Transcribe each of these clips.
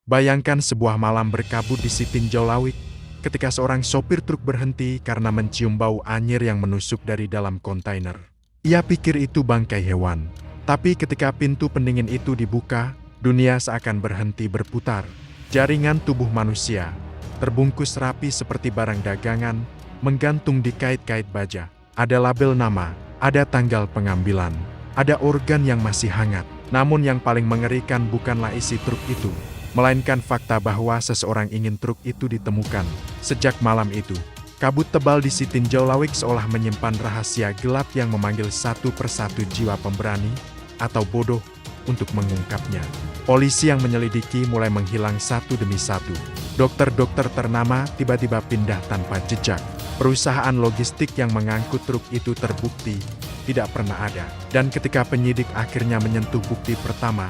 Bayangkan sebuah malam berkabut di Sitinjau Lawik, ketika seorang sopir truk berhenti karena mencium bau anyir yang menusuk dari dalam kontainer. Ia pikir itu bangkai hewan. Tapi ketika pintu pendingin itu dibuka, dunia seakan berhenti berputar. Jaringan tubuh manusia, terbungkus rapi seperti barang dagangan, menggantung di kait-kait baja. Ada label nama, ada tanggal pengambilan, ada organ yang masih hangat. Namun yang paling mengerikan bukanlah isi truk itu, melainkan fakta bahwa seseorang ingin truk itu ditemukan. Sejak malam itu, kabut tebal di Sitinjau Lawik seolah menyimpan rahasia gelap yang memanggil satu persatu jiwa pemberani atau bodoh untuk mengungkapnya. Polisi yang menyelidiki mulai menghilang satu demi satu. Dokter-dokter ternama tiba-tiba pindah tanpa jejak. Perusahaan logistik yang mengangkut truk itu terbukti tidak pernah ada. Dan ketika penyidik akhirnya menyentuh bukti pertama,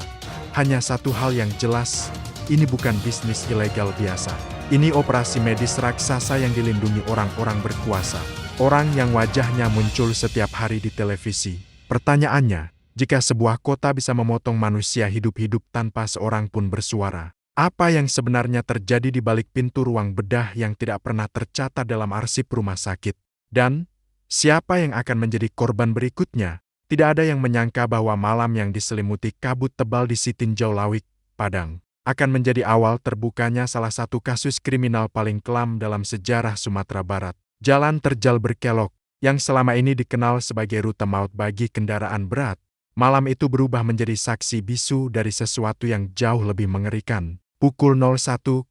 hanya satu hal yang jelas, ini bukan bisnis ilegal biasa. Ini operasi medis raksasa yang dilindungi orang-orang berkuasa. Orang yang wajahnya muncul setiap hari di televisi. Pertanyaannya, jika sebuah kota bisa memotong manusia hidup-hidup tanpa seorang pun bersuara, apa yang sebenarnya terjadi di balik pintu ruang bedah yang tidak pernah tercatat dalam arsip rumah sakit? Dan, siapa yang akan menjadi korban berikutnya? Tidak ada yang menyangka bahwa malam yang diselimuti kabut tebal di Sitinjau Lawik, Padang, akan menjadi awal terbukanya salah satu kasus kriminal paling kelam dalam sejarah Sumatera Barat. Jalan terjal berkelok, yang selama ini dikenal sebagai rute maut bagi kendaraan berat, malam itu berubah menjadi saksi bisu dari sesuatu yang jauh lebih mengerikan. Pukul 01,27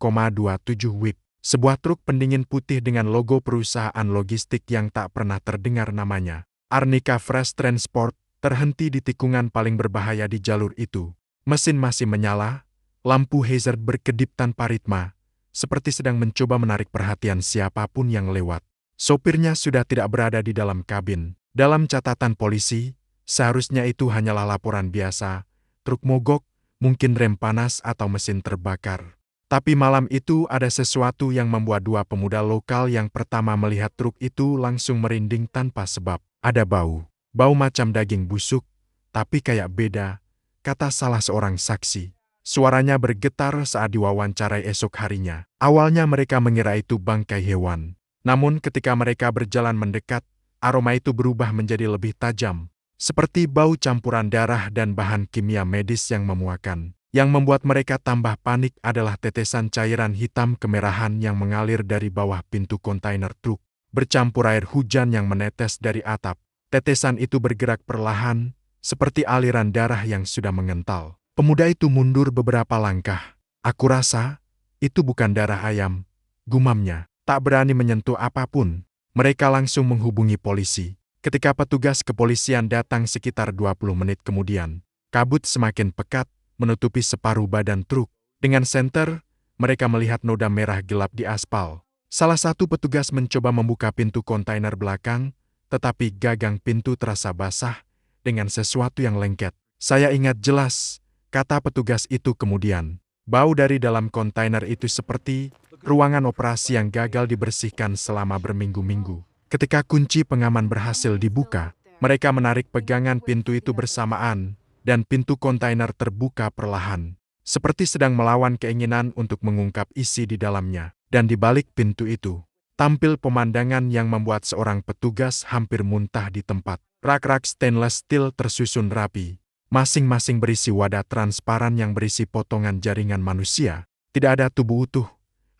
WIB, sebuah truk pendingin putih dengan logo perusahaan logistik yang tak pernah terdengar namanya, Arnika Fresh Transport, terhenti di tikungan paling berbahaya di jalur itu. Mesin masih menyala, lampu hazard berkedip tanpa ritma, seperti sedang mencoba menarik perhatian siapapun yang lewat. Sopirnya sudah tidak berada di dalam kabin. Dalam catatan polisi, seharusnya itu hanyalah laporan biasa, truk mogok, mungkin rem panas atau mesin terbakar. Tapi malam itu ada sesuatu yang membuat dua pemuda lokal yang pertama melihat truk itu langsung merinding tanpa sebab. Ada bau. Bau macam daging busuk, tapi kayak beda, kata salah seorang saksi. Suaranya bergetar saat diwawancarai esok harinya. Awalnya mereka mengira itu bangkai hewan. Namun ketika mereka berjalan mendekat, aroma itu berubah menjadi lebih tajam. Seperti bau campuran darah dan bahan kimia medis yang memuakan. Yang membuat mereka tambah panik adalah tetesan cairan hitam kemerahan yang mengalir dari bawah pintu kontainer truk, bercampur air hujan yang menetes dari atap. Tetesan itu bergerak perlahan, seperti aliran darah yang sudah mengental. Pemuda itu mundur beberapa langkah. Aku rasa, itu bukan darah ayam, gumamnya. Tak berani menyentuh apapun, mereka langsung menghubungi polisi. Ketika petugas kepolisian datang sekitar 20 menit kemudian, kabut semakin pekat, menutupi separuh badan truk. Dengan senter, mereka melihat noda merah gelap di aspal. Salah satu petugas mencoba membuka pintu kontainer belakang, tetapi gagang pintu terasa basah dengan sesuatu yang lengket. Saya ingat jelas, kata petugas itu kemudian. Bau dari dalam kontainer itu seperti ruangan operasi yang gagal dibersihkan selama berminggu-minggu. Ketika kunci pengaman berhasil dibuka, mereka menarik pegangan pintu itu bersamaan, dan pintu kontainer terbuka perlahan, seperti sedang melawan keinginan untuk mengungkap isi di dalamnya. Dan di balik pintu itu, tampil pemandangan yang membuat seorang petugas hampir muntah di tempat. Rak-rak stainless steel tersusun rapi, masing-masing berisi wadah transparan yang berisi potongan jaringan manusia. Tidak ada tubuh utuh,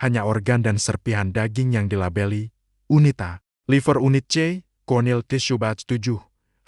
hanya organ dan serpihan daging yang dilabeli UNITA. Liver unit C, Corneal Tissue Batch 7,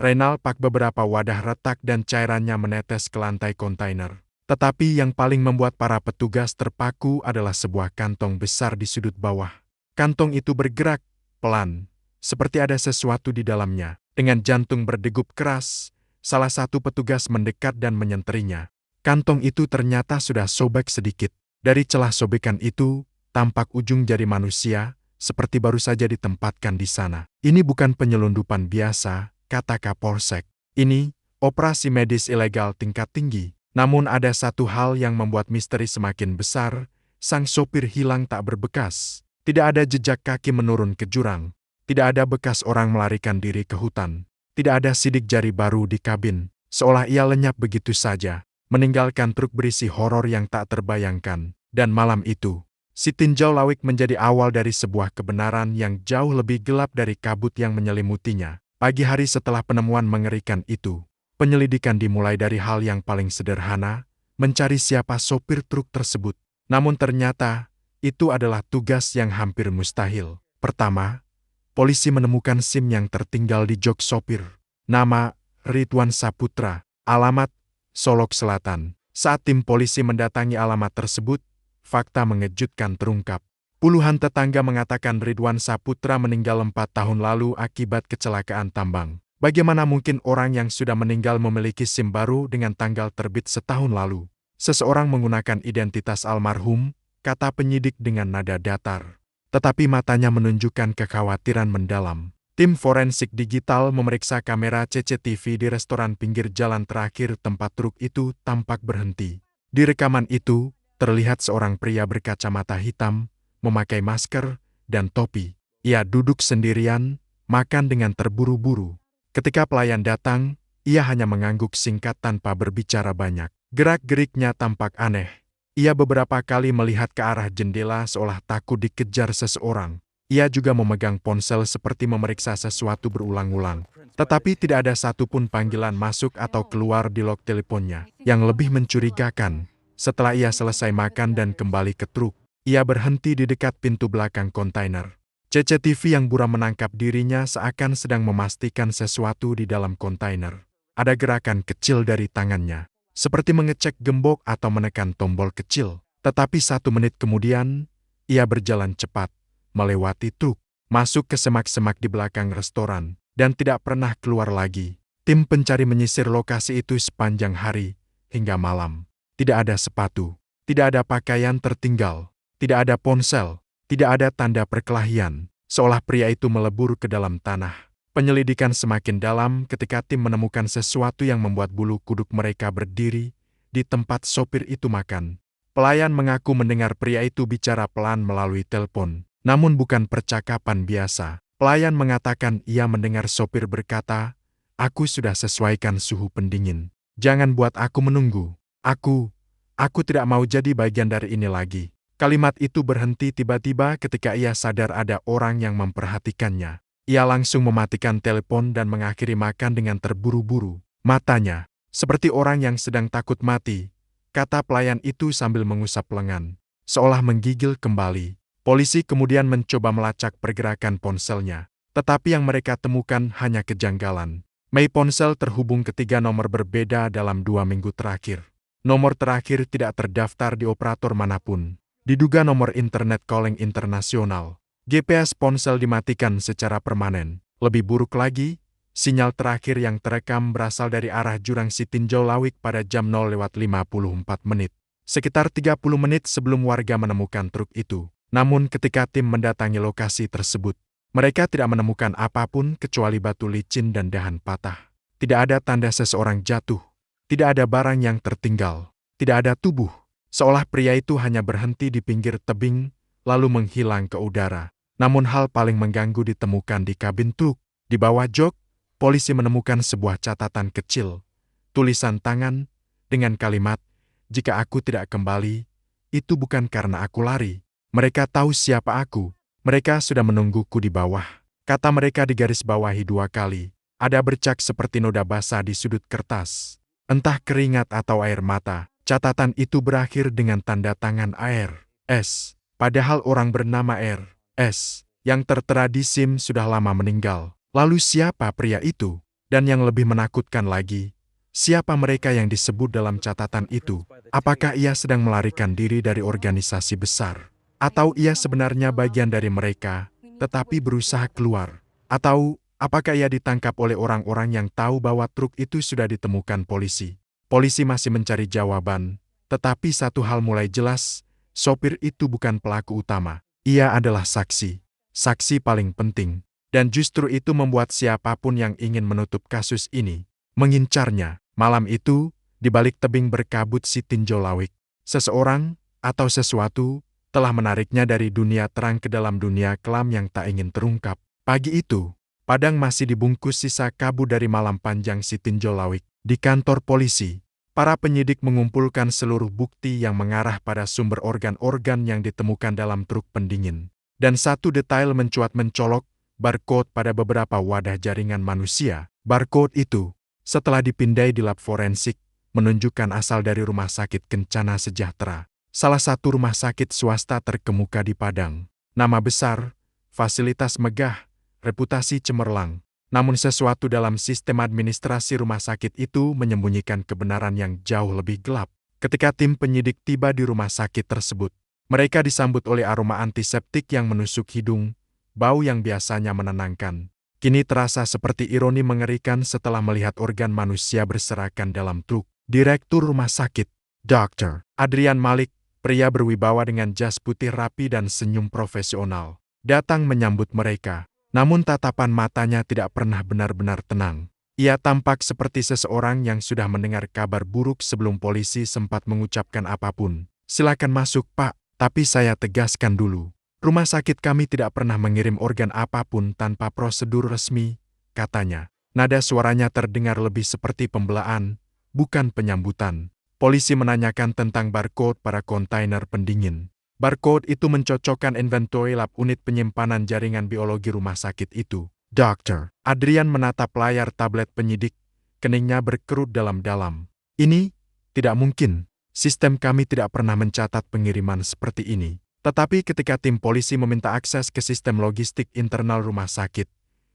renal pak. Beberapa wadah retak dan cairannya menetes ke lantai kontainer. Tetapi yang paling membuat para petugas terpaku adalah sebuah kantong besar di sudut bawah. Kantong itu bergerak pelan, seperti ada sesuatu di dalamnya. Dengan jantung berdegup keras, salah satu petugas mendekat dan menyenterinya. Kantong itu ternyata sudah sobek sedikit. Dari celah sobekan itu, tampak ujung jari manusia, seperti baru saja ditempatkan di sana. Ini bukan penyelundupan biasa, kata Kapolsek. Ini operasi medis ilegal tingkat tinggi. Namun ada satu hal yang membuat misteri semakin besar, sang sopir hilang tak berbekas. Tidak ada jejak kaki menurun ke jurang. Tidak ada bekas orang melarikan diri ke hutan. Tidak ada sidik jari baru di kabin, seolah ia lenyap begitu saja, meninggalkan truk berisi horor yang tak terbayangkan. Dan malam itu, si tinjau lawik menjadi awal dari sebuah kebenaran yang jauh lebih gelap dari kabut yang menyelimutinya. Pagi hari setelah penemuan mengerikan itu, penyelidikan dimulai dari hal yang paling sederhana, mencari siapa sopir truk tersebut. Namun ternyata, itu adalah tugas yang hampir mustahil. Pertama, polisi menemukan SIM yang tertinggal di jok sopir. Nama, Ridwan Saputra. Alamat, Solok Selatan. Saat tim polisi mendatangi alamat tersebut, fakta mengejutkan terungkap. Puluhan tetangga mengatakan Ridwan Saputra meninggal 4 tahun lalu akibat kecelakaan tambang. Bagaimana mungkin orang yang sudah meninggal memiliki SIM baru dengan tanggal terbit setahun lalu? Seseorang menggunakan identitas almarhum, kata penyidik dengan nada datar. Tetapi matanya menunjukkan kekhawatiran mendalam. Tim forensik digital memeriksa kamera CCTV di restoran pinggir jalan terakhir tempat truk itu tampak berhenti. Di rekaman itu, terlihat seorang pria berkacamata hitam, memakai masker, dan topi. Ia duduk sendirian, makan dengan terburu-buru. Ketika pelayan datang, ia hanya mengangguk singkat tanpa berbicara banyak. Gerak-geriknya tampak aneh. Ia beberapa kali melihat ke arah jendela seolah takut dikejar seseorang. Ia juga memegang ponsel seperti memeriksa sesuatu berulang-ulang. Tetapi tidak ada satupun panggilan masuk atau keluar di log teleponnya. Yang lebih mencurigakan, setelah ia selesai makan dan kembali ke truk, ia berhenti di dekat pintu belakang kontainer. CCTV yang buram menangkap dirinya seakan sedang memastikan sesuatu di dalam kontainer. Ada gerakan kecil dari tangannya, seperti mengecek gembok atau menekan tombol kecil. Tetapi 1 menit kemudian, ia berjalan cepat, melewati truk, masuk ke semak-semak di belakang restoran, dan tidak pernah keluar lagi. Tim pencari menyisir lokasi itu sepanjang hari, hingga malam. Tidak ada sepatu, tidak ada pakaian tertinggal, tidak ada ponsel, tidak ada tanda perkelahian, seolah pria itu melebur ke dalam tanah. Penyelidikan semakin dalam ketika tim menemukan sesuatu yang membuat bulu kuduk mereka berdiri di tempat sopir itu makan. Pelayan mengaku mendengar pria itu bicara pelan melalui telepon. Namun bukan percakapan biasa. Pelayan mengatakan ia mendengar sopir berkata, "Aku sudah sesuaikan suhu pendingin. Jangan buat aku menunggu. Aku tidak mau jadi bagian dari ini lagi." Kalimat itu berhenti tiba-tiba ketika ia sadar ada orang yang memperhatikannya. Ia langsung mematikan telepon dan mengakhiri makan dengan terburu-buru. Matanya, seperti orang yang sedang takut mati, kata pelayan itu sambil mengusap lengan, seolah menggigil kembali. Polisi kemudian mencoba melacak pergerakan ponselnya, tetapi yang mereka temukan hanya kejanggalan. Mei ponsel terhubung ke 3 nomor berbeda dalam 2 minggu terakhir. Nomor terakhir tidak terdaftar di operator manapun. Diduga nomor internet calling internasional. GPS ponsel dimatikan secara permanen. Lebih buruk lagi, sinyal terakhir yang terekam berasal dari arah jurang Sitinjau Lawik pada jam 0:54. Sekitar 30 menit sebelum warga menemukan truk itu. Namun ketika tim mendatangi lokasi tersebut, mereka tidak menemukan apapun kecuali batu licin dan dahan patah. Tidak ada tanda seseorang jatuh. Tidak ada barang yang tertinggal. Tidak ada tubuh. Seolah pria itu hanya berhenti di pinggir tebing, lalu menghilang ke udara. Namun hal paling mengganggu ditemukan di kabin truk. Di bawah jok, polisi menemukan sebuah catatan kecil. Tulisan tangan, dengan kalimat, "Jika aku tidak kembali, itu bukan karena aku lari. Mereka tahu siapa aku. Mereka sudah menungguku di bawah." Kata mereka digarisbawahi 2 kali. Ada bercak seperti noda basah di sudut kertas. Entah keringat atau air mata. Catatan itu berakhir dengan tanda tangan AR S. Padahal orang bernama R S yang tertera di SIM sudah lama meninggal. Lalu siapa pria itu? Dan yang lebih menakutkan lagi, siapa mereka yang disebut dalam catatan itu? Apakah ia sedang melarikan diri dari organisasi besar? Atau ia sebenarnya bagian dari mereka, tetapi berusaha keluar? Atau apakah ia ditangkap oleh orang-orang yang tahu bahwa truk itu sudah ditemukan polisi? Polisi masih mencari jawaban, tetapi satu hal mulai jelas, sopir itu bukan pelaku utama. Ia adalah saksi. Saksi paling penting. Dan justru itu membuat siapapun yang ingin menutup kasus ini mengincarnya. Malam itu, di balik tebing berkabut Sitinjau Lawik, seseorang atau sesuatu telah menariknya dari dunia terang ke dalam dunia kelam yang tak ingin terungkap. Pagi itu, Padang masih dibungkus sisa kabut dari malam panjang Sitinjau Lawik. Di kantor polisi, Para penyidik mengumpulkan seluruh bukti yang mengarah pada sumber organ-organ yang ditemukan dalam truk pendingin. Dan satu detail mencuat mencolok, barcode pada beberapa wadah jaringan manusia. Barcode itu, setelah dipindai di lab forensik, menunjukkan asal dari Rumah Sakit Kencana Sejahtera, salah satu rumah sakit swasta terkemuka di Padang. Nama besar, fasilitas megah, reputasi cemerlang. Namun sesuatu dalam sistem administrasi rumah sakit itu menyembunyikan kebenaran yang jauh lebih gelap. Ketika tim penyidik tiba di rumah sakit tersebut, mereka disambut oleh aroma antiseptik yang menusuk hidung, bau yang biasanya menenangkan. Kini terasa seperti ironi mengerikan setelah melihat organ manusia berserakan dalam truk. Direktur rumah sakit, Dr. Adrian Malik, pria berwibawa dengan jas putih rapi dan senyum profesional, datang menyambut mereka. Namun tatapan matanya tidak pernah benar-benar tenang. Ia tampak seperti seseorang yang sudah mendengar kabar buruk sebelum polisi sempat mengucapkan apapun. Silakan masuk, Pak, tapi saya tegaskan dulu. Rumah sakit kami tidak pernah mengirim organ apapun tanpa prosedur resmi, katanya. Nada suaranya terdengar lebih seperti pembelaan, bukan penyambutan. Polisi menanyakan tentang barcode pada kontainer pendingin. Barcode itu mencocokkan inventory lab unit penyimpanan jaringan biologi rumah sakit itu. Dr. Adrian menatap layar tablet penyidik, keningnya berkerut dalam-dalam. Ini tidak mungkin. Sistem kami tidak pernah mencatat pengiriman seperti ini. Tetapi ketika tim polisi meminta akses ke sistem logistik internal rumah sakit,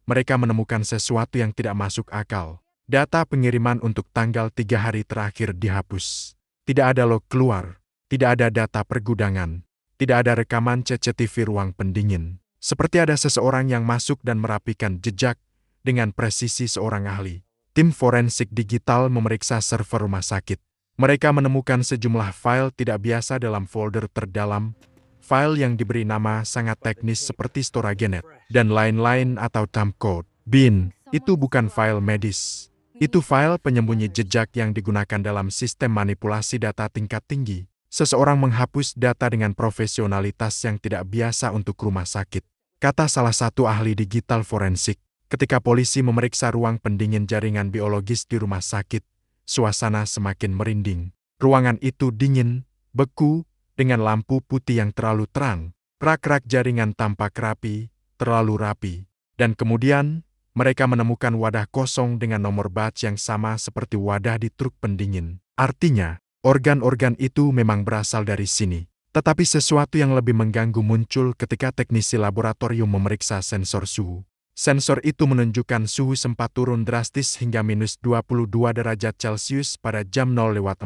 mereka menemukan sesuatu yang tidak masuk akal. Data pengiriman untuk tanggal 3 hari terakhir dihapus. Tidak ada log keluar, tidak ada data pergudangan. Tidak ada rekaman CCTV ruang pendingin. Seperti ada seseorang yang masuk dan merapikan jejak dengan presisi seorang ahli. Tim forensik digital memeriksa server rumah sakit. Mereka menemukan sejumlah file tidak biasa dalam folder terdalam, file yang diberi nama sangat teknis seperti Storagenet, dan lain-lain atau timecode. Bin, itu bukan file medis. Itu file penyembunyi jejak yang digunakan dalam sistem manipulasi data tingkat tinggi. Seseorang menghapus data dengan profesionalitas yang tidak biasa untuk rumah sakit, kata salah satu ahli digital forensik. Ketika polisi memeriksa ruang pendingin jaringan biologis di rumah sakit, suasana semakin merinding. Ruangan itu dingin, beku, dengan lampu putih yang terlalu terang. Rak-rak jaringan tampak rapi, terlalu rapi. Dan kemudian, mereka menemukan wadah kosong dengan nomor batch yang sama seperti wadah di truk pendingin. Artinya, organ-organ itu memang berasal dari sini. Tetapi sesuatu yang lebih mengganggu muncul ketika teknisi laboratorium memeriksa sensor suhu. Sensor itu menunjukkan suhu sempat turun drastis hingga minus 22 derajat Celcius pada jam 0:40.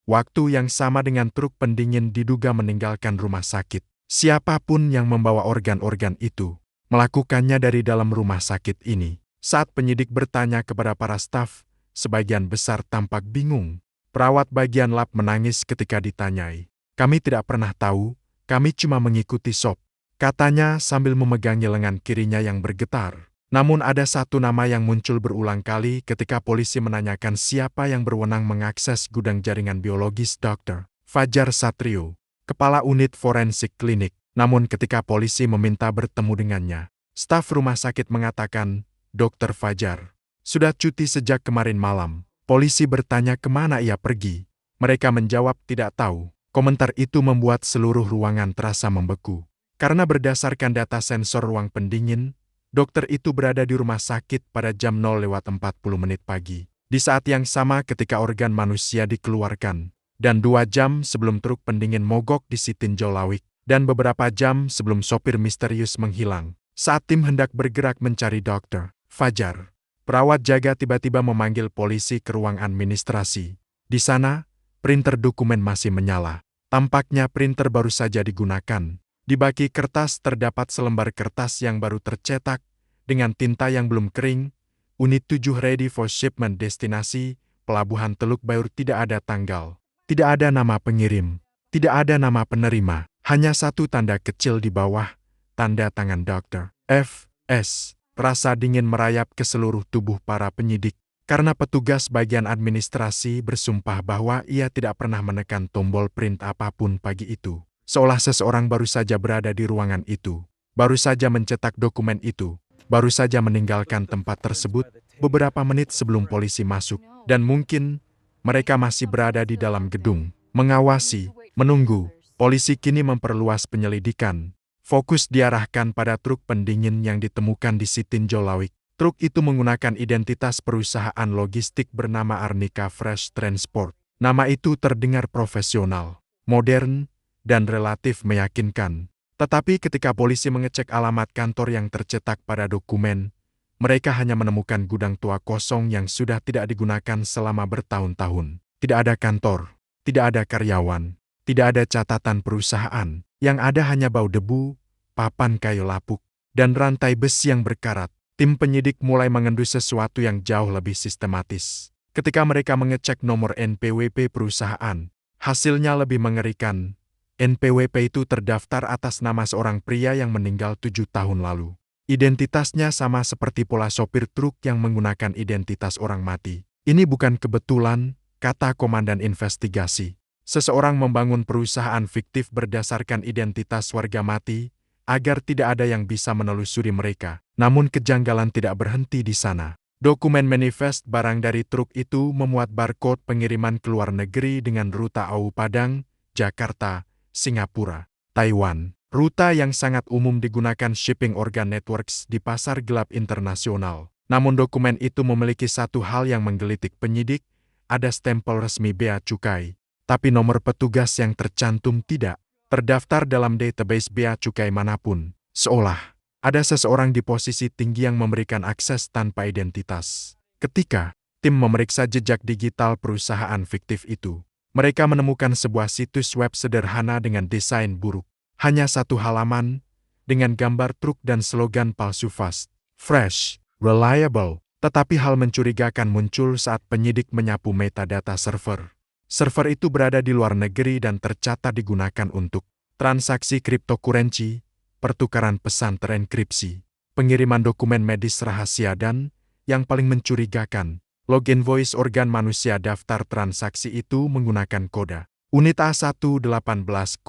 Waktu yang sama dengan truk pendingin diduga meninggalkan rumah sakit. Siapapun yang membawa organ-organ itu, melakukannya dari dalam rumah sakit ini. Saat penyidik bertanya kepada para staf, sebagian besar tampak bingung. Perawat bagian lab menangis ketika ditanyai. Kami tidak pernah tahu, kami cuma mengikuti sop, katanya sambil memegangi lengan kirinya yang bergetar. Namun ada satu nama yang muncul berulang kali ketika polisi menanyakan siapa yang berwenang mengakses gudang jaringan biologis. Dr. Fajar Satrio, kepala unit forensik klinik. Namun ketika polisi meminta bertemu dengannya, staf rumah sakit mengatakan, Dr. Fajar sudah cuti sejak kemarin malam. Polisi bertanya kemana ia pergi. Mereka menjawab tidak tahu. Komentar itu membuat seluruh ruangan terasa membeku. Karena berdasarkan data sensor ruang pendingin, dokter itu berada di rumah sakit pada jam 0:40 pagi. Di saat yang sama ketika organ manusia dikeluarkan. Dan 2 jam sebelum truk pendingin mogok di Sitinjau Lawik. Dan beberapa jam sebelum sopir misterius menghilang. Saat tim hendak bergerak mencari Dr. Fajar, perawat jaga tiba-tiba memanggil polisi ke ruang administrasi. Di sana, printer dokumen masih menyala. Tampaknya printer baru saja digunakan. Di baki kertas terdapat selembar kertas yang baru tercetak, dengan tinta yang belum kering. Unit 7 ready for shipment destinasi, Pelabuhan Teluk Bayur. Tidak ada tanggal. Tidak ada nama pengirim. Tidak ada nama penerima. Hanya satu tanda kecil di bawah, tanda tangan Dr. F.S. Rasa dingin merayap ke seluruh tubuh para penyidik, karena petugas bagian administrasi bersumpah bahwa ia tidak pernah menekan tombol print apapun pagi itu. Seolah seseorang baru saja berada di ruangan itu, baru saja mencetak dokumen itu, baru saja meninggalkan tempat tersebut beberapa menit sebelum polisi masuk, dan mungkin Mereka masih berada di dalam gedung, mengawasi, menunggu. Polisi kini memperluas penyelidikan. Fokus diarahkan pada truk pendingin yang ditemukan di Sitinjau Lawik. Truk itu menggunakan identitas perusahaan logistik bernama Arnica Fresh Transport. Nama itu terdengar profesional, modern, dan relatif meyakinkan. Tetapi ketika polisi mengecek alamat kantor yang tercetak pada dokumen, mereka hanya menemukan gudang tua kosong yang sudah tidak digunakan selama bertahun-tahun. Tidak ada kantor, tidak ada karyawan, tidak ada catatan perusahaan. Yang ada hanya bau debu, papan kayu lapuk, dan rantai besi yang berkarat. Tim penyidik mulai mengendus sesuatu yang jauh lebih sistematis. Ketika mereka mengecek nomor NPWP perusahaan, hasilnya lebih mengerikan. NPWP itu terdaftar atas nama seorang pria yang meninggal 7 tahun lalu. Identitasnya sama seperti pola sopir truk yang menggunakan identitas orang mati. Ini bukan kebetulan, kata komandan investigasi. Seseorang membangun perusahaan fiktif berdasarkan identitas warga mati, agar tidak ada yang bisa menelusuri mereka. Namun kejanggalan tidak berhenti di sana. Dokumen manifest barang dari truk itu memuat barcode pengiriman ke luar negeri dengan rute AU Padang, Jakarta, Singapura, Taiwan. Rute yang sangat umum digunakan shipping organ networks di pasar gelap internasional. Namun dokumen itu memiliki satu hal yang menggelitik penyidik, ada stempel resmi Bea Cukai. Tapi nomor petugas yang tercantum tidak terdaftar dalam database Bea Cukai manapun. Seolah ada seseorang di posisi tinggi yang memberikan akses tanpa identitas. Ketika tim memeriksa jejak digital perusahaan fiktif itu, mereka menemukan sebuah situs web sederhana dengan desain buruk. Hanya satu halaman, dengan gambar truk dan slogan palsu fast, fresh, reliable. Tetapi hal mencurigakan muncul saat penyidik menyapu metadata server. Server itu berada di luar negeri dan tercatat digunakan untuk transaksi cryptocurrency, pertukaran pesan terenkripsi, pengiriman dokumen medis rahasia dan, yang paling mencurigakan, login voice organ manusia. Daftar transaksi itu menggunakan kode unit A1 18,0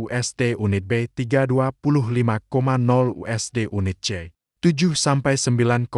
USD, unit B 325,0 USD, unit C 7 sampai 9,6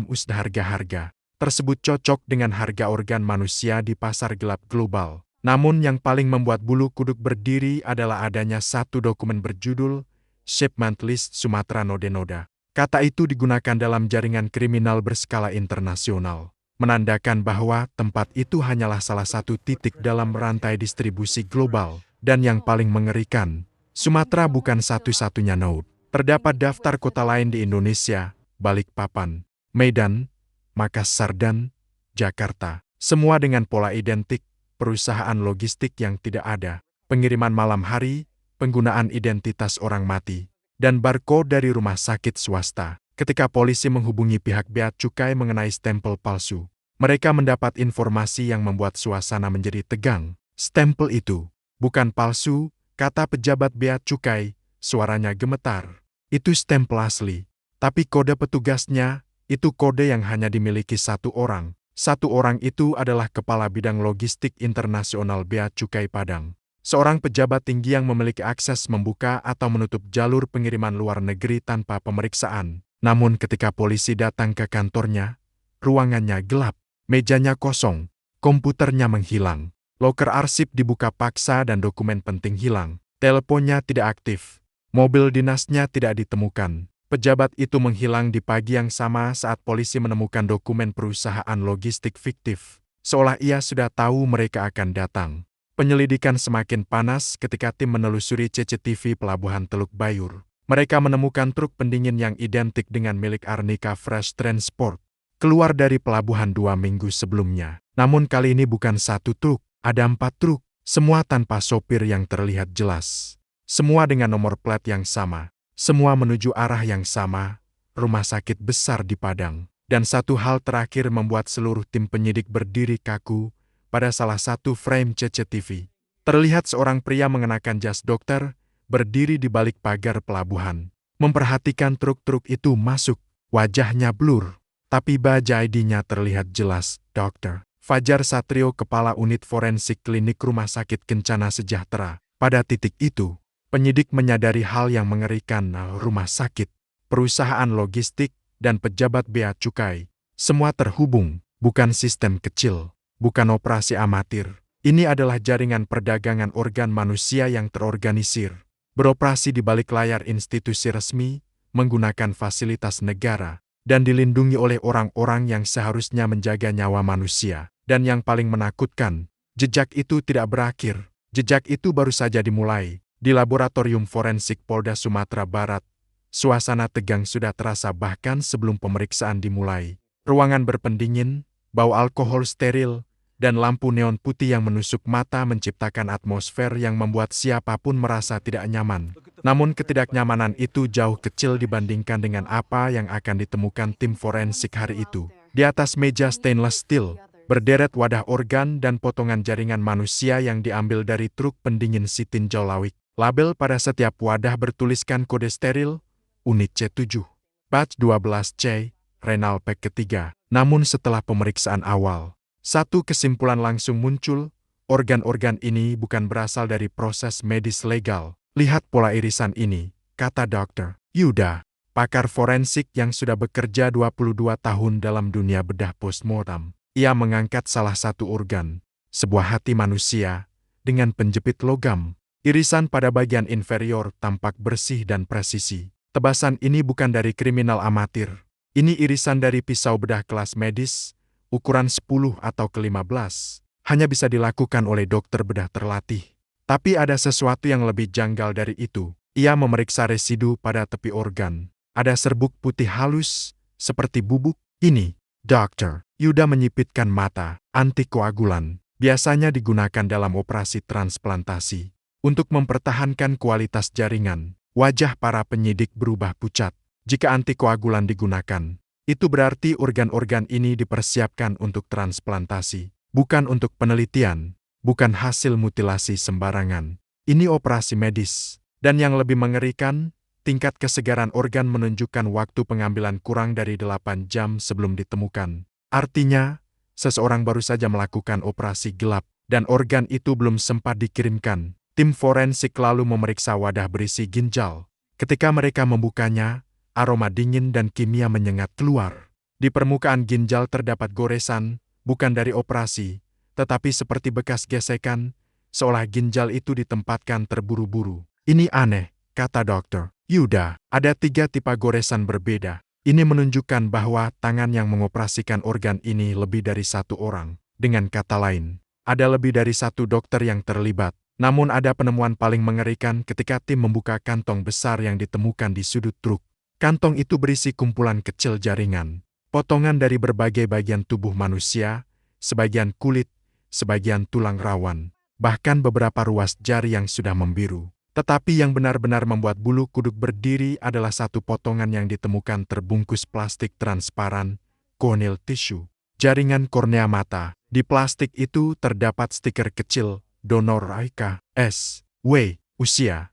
USD. Harga-harga tersebut cocok dengan harga organ manusia di pasar gelap global. Namun yang paling membuat bulu kuduk berdiri adalah adanya satu dokumen berjudul Shipment List Sumatera Noda. Kata itu digunakan dalam jaringan kriminal berskala internasional, menandakan bahwa tempat itu hanyalah salah satu titik dalam rantai distribusi global. Dan yang paling mengerikan, Sumatera bukan satu-satunya node. Terdapat daftar kota lain di Indonesia, Balikpapan, Medan, Makassar dan Jakarta. Semua dengan pola identik, perusahaan logistik yang tidak ada, pengiriman malam hari, penggunaan identitas orang mati, dan barcode dari rumah sakit swasta. Ketika polisi menghubungi pihak Bea Cukai mengenai stempel palsu, mereka mendapat informasi yang membuat suasana menjadi tegang. Stempel itu bukan palsu, kata pejabat Bea Cukai, suaranya gemetar. Itu stempel asli, tapi kode petugasnya, itu kode yang hanya dimiliki satu orang. Satu orang itu adalah Kepala Bidang Logistik Internasional Bea Cukai Padang. Seorang pejabat tinggi yang memiliki akses membuka atau menutup jalur pengiriman luar negeri tanpa pemeriksaan. Namun ketika polisi datang ke kantornya, ruangannya gelap, mejanya kosong, komputernya menghilang, loker arsip dibuka paksa dan dokumen penting hilang, teleponnya tidak aktif, mobil dinasnya tidak ditemukan. Pejabat itu menghilang di pagi yang sama saat polisi menemukan dokumen perusahaan logistik fiktif, seolah ia sudah tahu mereka akan datang. Penyelidikan semakin panas ketika tim menelusuri CCTV Pelabuhan Teluk Bayur. Mereka menemukan truk pendingin yang identik dengan milik Arnica Fresh Transport, keluar dari pelabuhan 2 minggu sebelumnya. Namun kali ini bukan satu truk, ada 4 truk, semua tanpa sopir yang terlihat jelas. Semua dengan nomor plat yang sama, semua menuju arah yang sama, rumah sakit besar di Padang. Dan satu hal terakhir membuat seluruh tim penyidik berdiri kaku. Pada salah satu frame CCTV, terlihat seorang pria mengenakan jas dokter, berdiri di balik pagar pelabuhan, memperhatikan truk-truk itu masuk. Wajahnya blur, tapi badge ID-nya terlihat jelas, Dr. Fajar Satrio, Kepala Unit Forensik Klinik Rumah Sakit Kencana Sejahtera. Pada titik itu, penyidik menyadari hal yang mengerikan. Rumah sakit, perusahaan logistik, dan pejabat Bea Cukai, semua terhubung, bukan sistem kecil. bukan operasi amatir. Ini adalah jaringan perdagangan organ manusia yang terorganisir, beroperasi di balik layar institusi resmi, menggunakan fasilitas negara, dan dilindungi oleh orang-orang yang seharusnya menjaga nyawa manusia. Dan yang paling menakutkan, jejak itu tidak berakhir. Jejak itu baru saja dimulai. Di laboratorium forensik Polda Sumatera Barat, suasana tegang sudah terasa bahkan sebelum pemeriksaan dimulai. Ruangan berpendingin, bau alkohol steril, dan lampu neon putih yang menusuk mata menciptakan atmosfer yang membuat siapapun merasa tidak nyaman. Namun ketidaknyamanan itu jauh kecil dibandingkan dengan apa yang akan ditemukan tim forensik hari itu. Di atas meja stainless steel, berderet wadah organ dan potongan jaringan manusia yang diambil dari truk pendingin sitinjau Lawik. Label pada setiap wadah bertuliskan kode steril, unit C7, batch 12C, renal pack ketiga. Namun setelah pemeriksaan awal, satu kesimpulan langsung muncul, organ-organ ini bukan berasal dari proses medis legal. Lihat pola irisan ini, kata Dr. Yuda, pakar forensik yang sudah bekerja 22 tahun dalam dunia bedah postmortem. Ia mengangkat salah satu organ, sebuah hati manusia, dengan penjepit logam. Irisan pada bagian inferior tampak bersih dan presisi. Tebasan ini bukan dari kriminal amatir. Ini irisan dari pisau bedah kelas medis, ukuran 10 atau ke-15. Hanya bisa dilakukan oleh dokter bedah terlatih. Tapi ada sesuatu yang lebih janggal dari itu. Ia memeriksa residu pada tepi organ. Ada serbuk putih halus, seperti bubuk. Ini, Dr. Yuda menyipitkan mata, antikoagulan. Biasanya digunakan dalam operasi transplantasi. Untuk mempertahankan kualitas jaringan, wajah para penyidik berubah pucat. Jika antikoagulan digunakan, itu berarti organ-organ ini dipersiapkan untuk transplantasi, bukan untuk penelitian, bukan hasil mutilasi sembarangan. Ini operasi medis. Dan yang lebih mengerikan, tingkat kesegaran organ menunjukkan waktu pengambilan kurang dari 8 jam sebelum ditemukan. Artinya, seseorang baru saja melakukan operasi gelap, dan organ itu belum sempat dikirimkan. Tim forensik lalu memeriksa wadah berisi ginjal. Ketika mereka membukanya, aroma dingin dan kimia menyengat keluar. Di permukaan ginjal terdapat goresan, bukan dari operasi, tetapi seperti bekas gesekan, seolah ginjal itu ditempatkan terburu-buru. Ini aneh, kata Dr. Yuda. Ada 3 tipe goresan berbeda. Ini menunjukkan bahwa tangan yang mengoperasikan organ ini lebih dari 1 orang. Dengan kata lain, ada lebih dari 1 dokter yang terlibat. Namun ada penemuan paling mengerikan ketika tim membuka kantong besar yang ditemukan di sudut truk. Kantong itu berisi kumpulan kecil jaringan, potongan dari berbagai bagian tubuh manusia, sebagian kulit, sebagian tulang rawan, bahkan beberapa ruas jari yang sudah membiru. Tetapi yang benar-benar membuat bulu kuduk berdiri adalah satu potongan yang ditemukan terbungkus plastik transparan, corneal tissue, jaringan kornea mata. Di plastik itu terdapat stiker kecil, donor Aika, S. W. Usia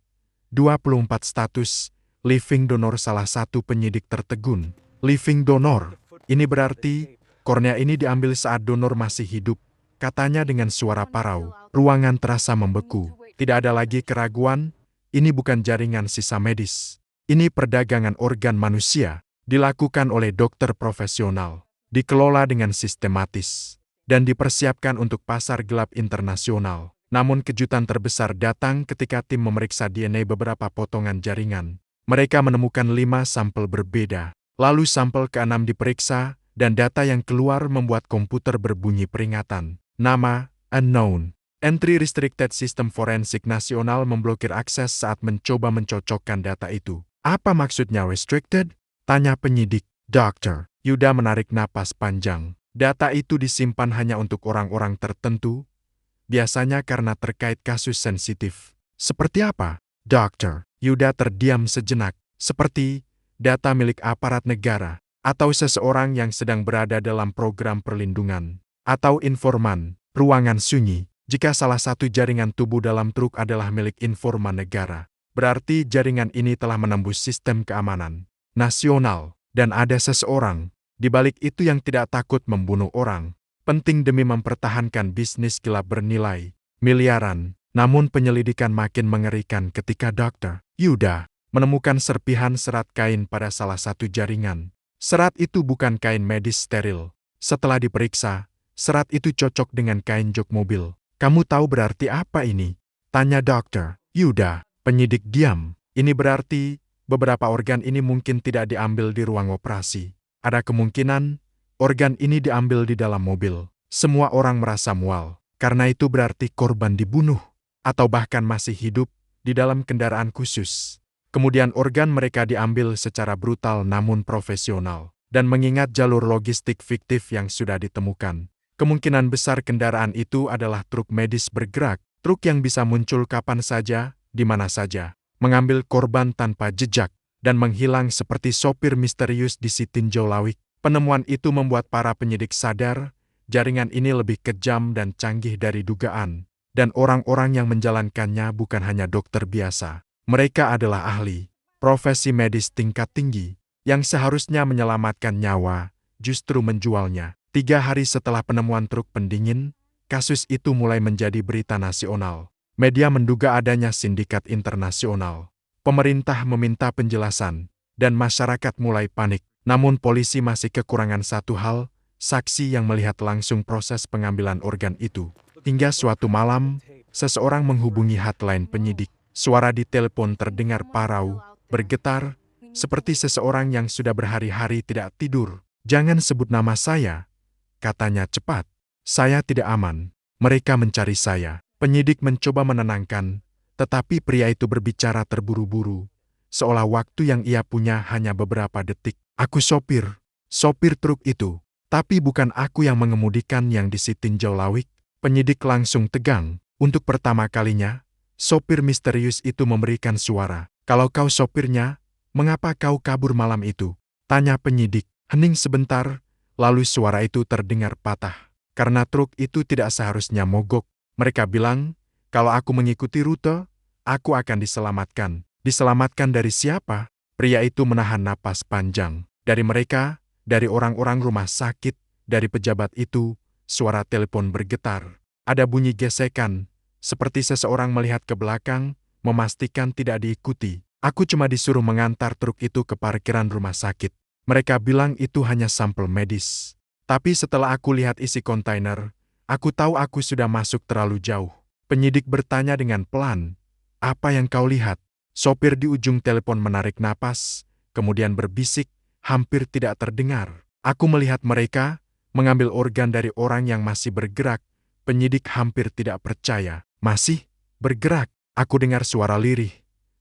24 status, living donor salah satu penyidik tertegun. Living donor, ini berarti kornea ini diambil saat donor masih hidup, katanya dengan suara parau. Ruangan terasa membeku. Tidak ada lagi keraguan, ini bukan jaringan sisa medis. Ini perdagangan organ manusia, dilakukan oleh dokter profesional, dikelola dengan sistematis, dan dipersiapkan untuk pasar gelap internasional. Namun kejutan terbesar datang ketika tim memeriksa DNA beberapa potongan jaringan. Mereka menemukan 5 sampel berbeda. Lalu sampel ke-6 diperiksa, dan data yang keluar membuat komputer berbunyi peringatan. Nama, unknown. Entry Restricted System Forensik Nasional memblokir akses saat mencoba mencocokkan data itu. Apa maksudnya restricted? Tanya penyidik. Dr. Yuda menarik napas panjang. Data itu disimpan hanya untuk orang-orang tertentu, biasanya karena terkait kasus sensitif. Seperti apa? Dr. Yuda terdiam sejenak. Seperti data milik aparat negara, atau seseorang yang sedang berada dalam program perlindungan, atau informan, ruangan sunyi. Jika salah satu jaringan tubuh dalam truk adalah milik informan negara, berarti jaringan ini telah menembus sistem keamanan nasional, dan ada seseorang di balik itu yang tidak takut membunuh orang. Penting demi mempertahankan bisnis gelap bernilai miliaran. Namun penyelidikan makin mengerikan ketika Dr. Yuda menemukan serpihan serat kain pada salah satu jaringan. Serat itu bukan kain medis steril. Setelah diperiksa, Serat itu cocok dengan kain jok mobil. Kamu tahu berarti apa ini? Tanya dokter. Yuda, penyidik diam. Ini berarti beberapa organ ini mungkin tidak diambil di ruang operasi. Ada kemungkinan organ ini diambil di dalam mobil. Semua orang merasa mual. Karena itu berarti korban dibunuh. Atau bahkan masih hidup di dalam kendaraan khusus. Kemudian organ mereka diambil secara brutal namun profesional. Dan mengingat jalur logistik fiktif yang sudah ditemukan, kemungkinan besar kendaraan itu adalah truk medis bergerak, truk yang bisa muncul kapan saja, di mana saja, mengambil korban tanpa jejak, dan menghilang seperti sopir misterius di Sitinjau Lawik. Penemuan itu membuat para penyidik sadar, jaringan ini lebih kejam dan canggih dari dugaan, dan orang-orang yang menjalankannya bukan hanya dokter biasa. Mereka adalah ahli, profesi medis tingkat tinggi, yang seharusnya menyelamatkan nyawa, justru menjualnya. 3 hari setelah penemuan truk pendingin, kasus itu mulai menjadi berita nasional. Media menduga adanya sindikat internasional. Pemerintah meminta penjelasan, dan masyarakat mulai panik. Namun polisi masih kekurangan satu hal, saksi yang melihat langsung proses pengambilan organ itu. Hingga suatu malam, seseorang menghubungi hotline penyidik. Suara di telepon terdengar parau, bergetar, seperti seseorang yang sudah berhari-hari tidak tidur. Jangan sebut nama saya, katanya cepat. Saya tidak aman. Mereka mencari saya. Penyidik mencoba menenangkan, tetapi pria itu berbicara terburu-buru, seolah waktu yang ia punya hanya beberapa detik. Aku sopir truk itu. Tapi bukan aku yang mengemudikan yang di Sitinjau Lawik. Penyidik langsung tegang. Untuk pertama kalinya, sopir misterius itu memberikan suara. Kalau kau sopirnya, mengapa kau kabur malam itu? Tanya penyidik. Hening sebentar, lalu suara itu terdengar patah. Karena truk itu tidak seharusnya mogok. Mereka bilang, kalau aku mengikuti rute, aku akan diselamatkan. Diselamatkan dari siapa? Pria itu menahan napas panjang. Dari mereka, dari orang-orang rumah sakit, dari pejabat itu, suara telepon bergetar. Ada bunyi gesekan, seperti seseorang melihat ke belakang, memastikan tidak diikuti. Aku cuma disuruh mengantar truk itu ke parkiran rumah sakit. Mereka bilang itu hanya sampel medis. Tapi setelah aku lihat isi kontainer, aku tahu aku sudah masuk terlalu jauh. Penyidik bertanya dengan pelan, apa yang kau lihat? Sopir di ujung telepon menarik napas, kemudian berbisik, hampir tidak terdengar. Aku melihat mereka mengambil organ dari orang yang masih bergerak. Penyidik hampir tidak percaya. Masih bergerak. Aku dengar suara lirih,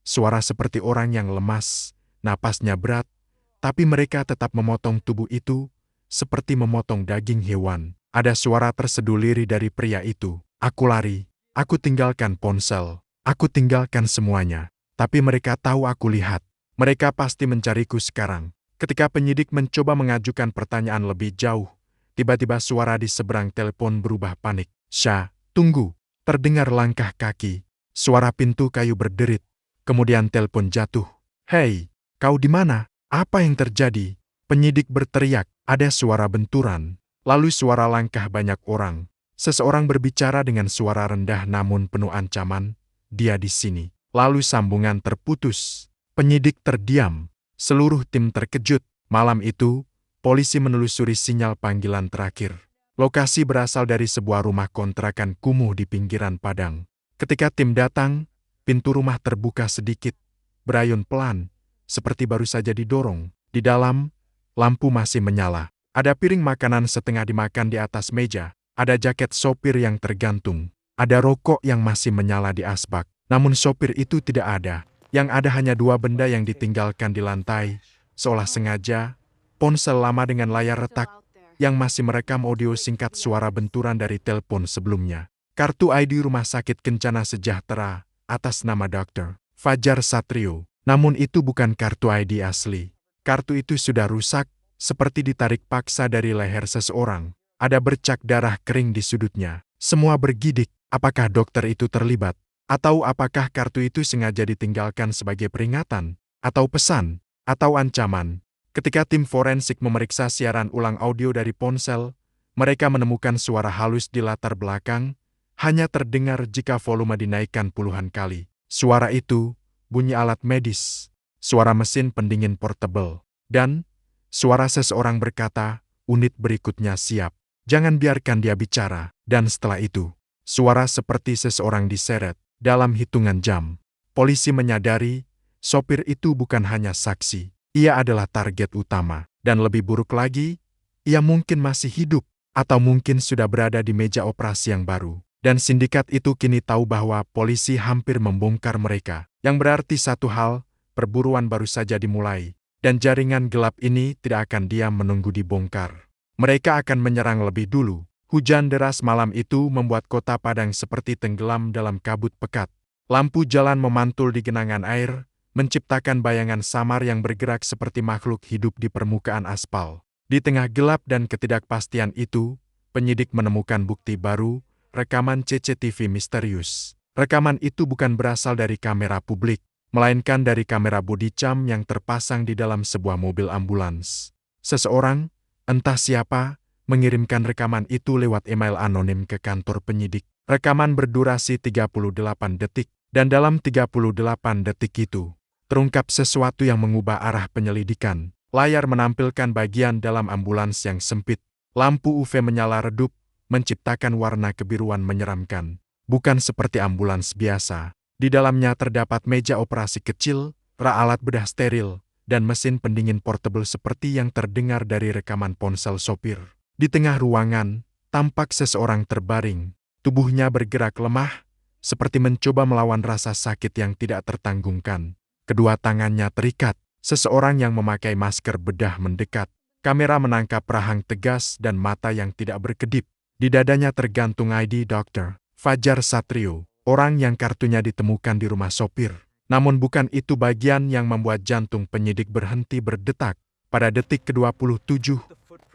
suara seperti orang yang lemas, napasnya berat, tapi mereka tetap memotong tubuh itu, seperti memotong daging hewan. Ada suara terseduh lirih dari pria itu. Aku lari. Aku tinggalkan ponsel. Aku tinggalkan semuanya. Tapi mereka tahu aku lihat. Mereka pasti mencariku sekarang. Ketika penyidik mencoba mengajukan pertanyaan lebih jauh, tiba-tiba suara di seberang telepon berubah panik. Syah, tunggu. Terdengar langkah kaki. Suara pintu kayu berderit. Kemudian telepon jatuh. Hei, kau di mana? Apa yang terjadi? Penyidik berteriak. Ada suara benturan. Lalu suara langkah banyak orang. Seseorang berbicara dengan suara rendah namun penuh ancaman. Dia di sini. Lalu sambungan terputus. Penyidik terdiam. Seluruh tim terkejut. Malam itu, polisi menelusuri sinyal panggilan terakhir. Lokasi berasal dari sebuah rumah kontrakan kumuh di pinggiran padang. Ketika tim datang, pintu rumah terbuka sedikit. Berayun pelan, seperti baru saja didorong. Di dalam, lampu masih menyala. Ada piring makanan setengah dimakan di atas meja. Ada jaket sopir yang tergantung. Ada rokok yang masih menyala di asbak. Namun sopir itu tidak ada. Yang ada hanya 2 benda yang ditinggalkan di lantai. Seolah sengaja, ponsel lama dengan layar retak yang masih merekam audio singkat suara benturan dari telepon sebelumnya. Kartu ID Rumah Sakit Kencana Sejahtera atas nama Dr. Fajar Satrio. Namun itu bukan kartu ID asli. Kartu itu sudah rusak, seperti ditarik paksa dari leher seseorang. Ada bercak darah kering di sudutnya. Semua bergidik. Apakah dokter itu terlibat? Atau apakah kartu itu sengaja ditinggalkan sebagai peringatan? Atau pesan? Atau ancaman? Ketika tim forensik memeriksa siaran ulang audio dari ponsel, mereka menemukan suara halus di latar belakang, hanya terdengar jika volume dinaikkan puluhan kali. Suara itu, bunyi alat medis, suara mesin pendingin portable, dan suara seseorang berkata, unit berikutnya siap. Jangan biarkan dia bicara. Dan setelah itu, suara seperti seseorang diseret. Dalam hitungan jam, polisi menyadari sopir itu bukan hanya saksi. Ia adalah target utama. Dan lebih buruk lagi, ia mungkin masih hidup. Atau mungkin sudah berada di meja operasi yang baru. Dan sindikat itu kini tahu bahwa polisi hampir membongkar mereka. Yang berarti satu hal, perburuan baru saja dimulai. Dan jaringan gelap ini tidak akan diam menunggu dibongkar. Mereka akan menyerang lebih dulu. Hujan deras malam itu membuat kota Padang seperti tenggelam dalam kabut pekat. Lampu jalan memantul di genangan air, menciptakan bayangan samar yang bergerak seperti makhluk hidup di permukaan aspal. Di tengah gelap dan ketidakpastian itu, penyidik menemukan bukti baru, rekaman CCTV misterius. Rekaman itu bukan berasal dari kamera publik, melainkan dari kamera body cam yang terpasang di dalam sebuah mobil ambulans. Seseorang, entah siapa, mengirimkan rekaman itu lewat email anonim ke kantor penyidik. Rekaman berdurasi 38 detik, dan dalam 38 detik itu, terungkap sesuatu yang mengubah arah penyelidikan. Layar menampilkan bagian dalam ambulans yang sempit. Lampu UV menyala redup, menciptakan warna kebiruan menyeramkan. Bukan seperti ambulans biasa. Di dalamnya terdapat meja operasi kecil, rak alat bedah steril, dan mesin pendingin portable seperti yang terdengar dari rekaman ponsel sopir. Di tengah ruangan, tampak seseorang terbaring. Tubuhnya bergerak lemah, seperti mencoba melawan rasa sakit yang tidak tertanggungkan. Kedua tangannya terikat. Seseorang yang memakai masker bedah mendekat. Kamera menangkap rahang tegas dan mata yang tidak berkedip. Di dadanya tergantung ID Dr. Fajar Satrio, orang yang kartunya ditemukan di rumah sopir. Namun bukan itu bagian yang membuat jantung penyidik berhenti berdetak. Pada detik ke-27,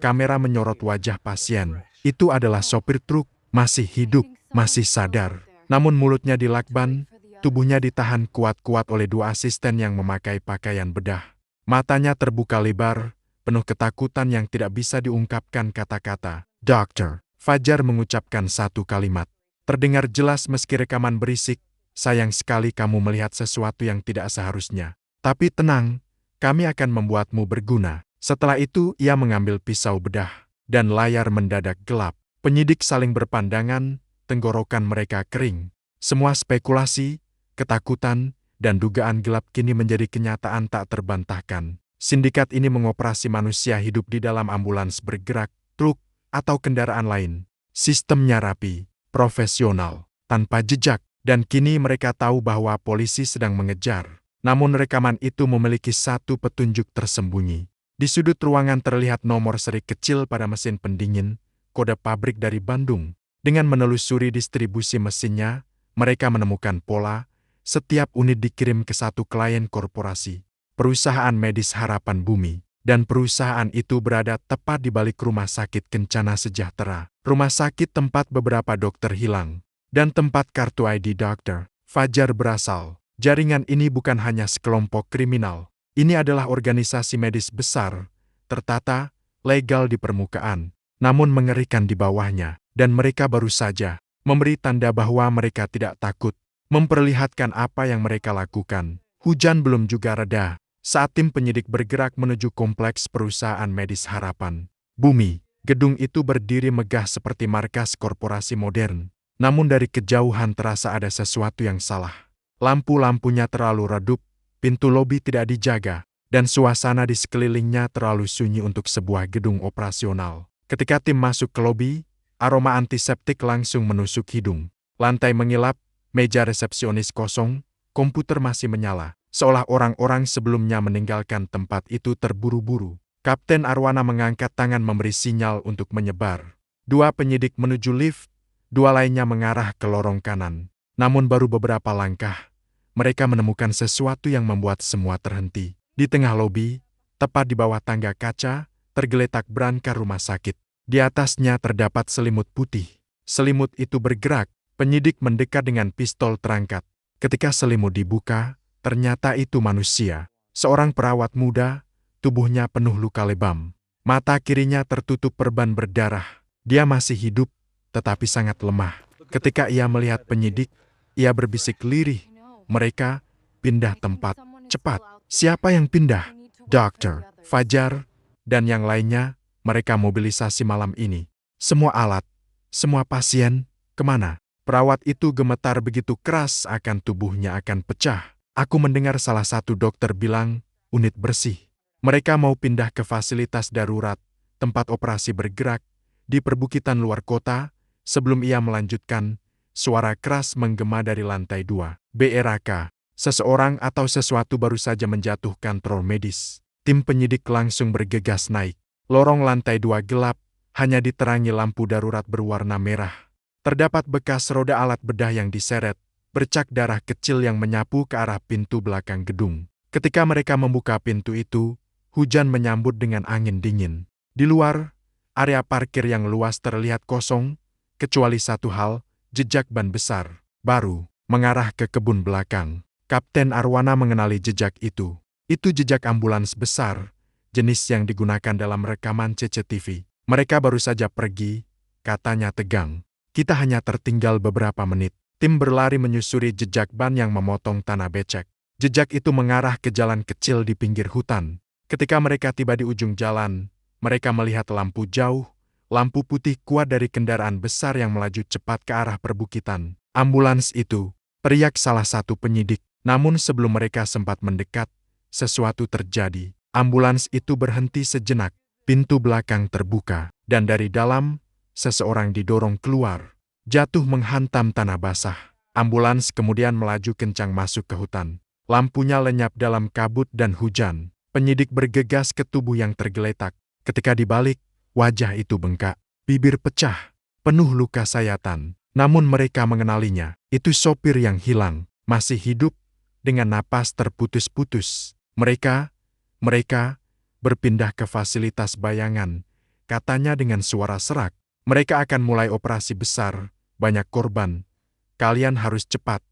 kamera menyorot wajah pasien. Itu adalah sopir truk, masih hidup, masih sadar. Namun mulutnya dilakban, tubuhnya ditahan kuat-kuat oleh dua asisten yang memakai pakaian bedah. Matanya terbuka lebar, penuh ketakutan yang tidak bisa diungkapkan kata-kata. Dokter, Fajar mengucapkan satu kalimat. Terdengar jelas meski rekaman berisik, sayang sekali kamu melihat sesuatu yang tidak seharusnya. Tapi tenang, kami akan membuatmu berguna. Setelah itu ia mengambil pisau bedah, dan layar mendadak gelap. Penyidik saling berpandangan, tenggorokan mereka kering. Semua spekulasi, ketakutan, dan dugaan gelap kini menjadi kenyataan tak terbantahkan. Sindikat ini mengoperasi manusia hidup di dalam ambulans bergerak, truk, atau kendaraan lain. Sistemnya rapi, profesional, tanpa jejak, dan kini mereka tahu bahwa polisi sedang mengejar. Namun rekaman itu memiliki satu petunjuk tersembunyi. Di sudut ruangan terlihat nomor seri kecil pada mesin pendingin, kode pabrik dari Bandung. Dengan menelusuri distribusi mesinnya, mereka menemukan pola, setiap unit dikirim ke satu klien korporasi, perusahaan medis Harapan Bumi, dan perusahaan itu berada tepat di balik rumah sakit Kencana Sejahtera, rumah sakit tempat beberapa dokter hilang, dan tempat kartu ID Dr. Fajar berasal. Jaringan ini bukan hanya sekelompok kriminal, ini adalah organisasi medis besar, tertata, legal di permukaan, namun mengerikan di bawahnya, dan mereka baru saja memberi tanda bahwa mereka tidak takut, memperlihatkan apa yang mereka lakukan. Hujan belum juga reda, saat tim penyidik bergerak menuju kompleks perusahaan medis Harapan Bumi. Gedung itu berdiri megah seperti markas korporasi modern, namun dari kejauhan terasa ada sesuatu yang salah. Lampu-lampunya terlalu redup, pintu lobi tidak dijaga, dan suasana di sekelilingnya terlalu sunyi untuk sebuah gedung operasional. Ketika tim masuk ke lobi, aroma antiseptik langsung menusuk hidung. Lantai mengilap, meja resepsionis kosong, komputer masih menyala, seolah orang-orang sebelumnya meninggalkan tempat itu terburu-buru. Kapten Arwana mengangkat tangan memberi sinyal untuk menyebar. Dua penyidik menuju lift, dua lainnya mengarah ke lorong kanan. Namun baru beberapa langkah, mereka menemukan sesuatu yang membuat semua terhenti. Di tengah lobi, tepat di bawah tangga kaca, tergeletak berangkar rumah sakit. Di atasnya terdapat selimut putih. Selimut itu bergerak, penyidik mendekat dengan pistol terangkat. Ketika selimut dibuka, ternyata itu manusia. Seorang perawat muda, tubuhnya penuh luka lebam. Mata kirinya tertutup perban berdarah. Dia masih hidup, tetapi sangat lemah. Ketika ia melihat penyidik, ia berbisik lirih. Mereka pindah tempat. Cepat, siapa yang pindah? Dokter, Fajar, dan yang lainnya, mereka mobilisasi malam ini. Semua alat, semua pasien, kemana? Perawat itu gemetar begitu keras akan tubuhnya akan pecah. Aku mendengar salah satu dokter bilang, unit bersih. Mereka mau pindah ke fasilitas darurat, tempat operasi bergerak, di perbukitan luar kota. Sebelum ia melanjutkan, suara keras menggema dari lantai 2. BRK, seseorang atau sesuatu baru saja menjatuh kontrol medis. Tim penyidik langsung bergegas naik. Lorong lantai 2 gelap, hanya diterangi lampu darurat berwarna merah. Terdapat bekas roda alat bedah yang diseret, bercak darah kecil yang menyapu ke arah pintu belakang gedung. Ketika mereka membuka pintu itu, hujan menyambut dengan angin dingin. Di luar, area parkir yang luas terlihat kosong, kecuali satu hal, jejak ban besar, baru, mengarah ke kebun belakang. Kapten Arwana mengenali jejak itu. Itu jejak ambulans besar, jenis yang digunakan dalam rekaman CCTV. Mereka baru saja pergi, katanya tegang. Kita hanya tertinggal beberapa menit. Tim berlari menyusuri jejak ban yang memotong tanah becek. Jejak itu mengarah ke jalan kecil di pinggir hutan. Ketika mereka tiba di ujung jalan, mereka melihat lampu jauh, lampu putih kuat dari kendaraan besar yang melaju cepat ke arah perbukitan. Ambulans itu, teriak salah satu penyidik. Namun sebelum mereka sempat mendekat, sesuatu terjadi. Ambulans itu berhenti sejenak, pintu belakang terbuka, dan dari dalam, seseorang didorong keluar, jatuh menghantam tanah basah. Ambulans kemudian melaju kencang masuk ke hutan. Lampunya lenyap dalam kabut dan hujan. Penyidik bergegas ke tubuh yang tergeletak. Ketika dibalik, wajah itu bengkak, bibir pecah, penuh luka sayatan. Namun mereka mengenalinya. Itu sopir yang hilang, masih hidup, dengan napas terputus-putus. Mereka berpindah ke fasilitas bayangan, katanya dengan suara serak. Mereka akan mulai operasi besar, banyak korban. Kalian harus cepat.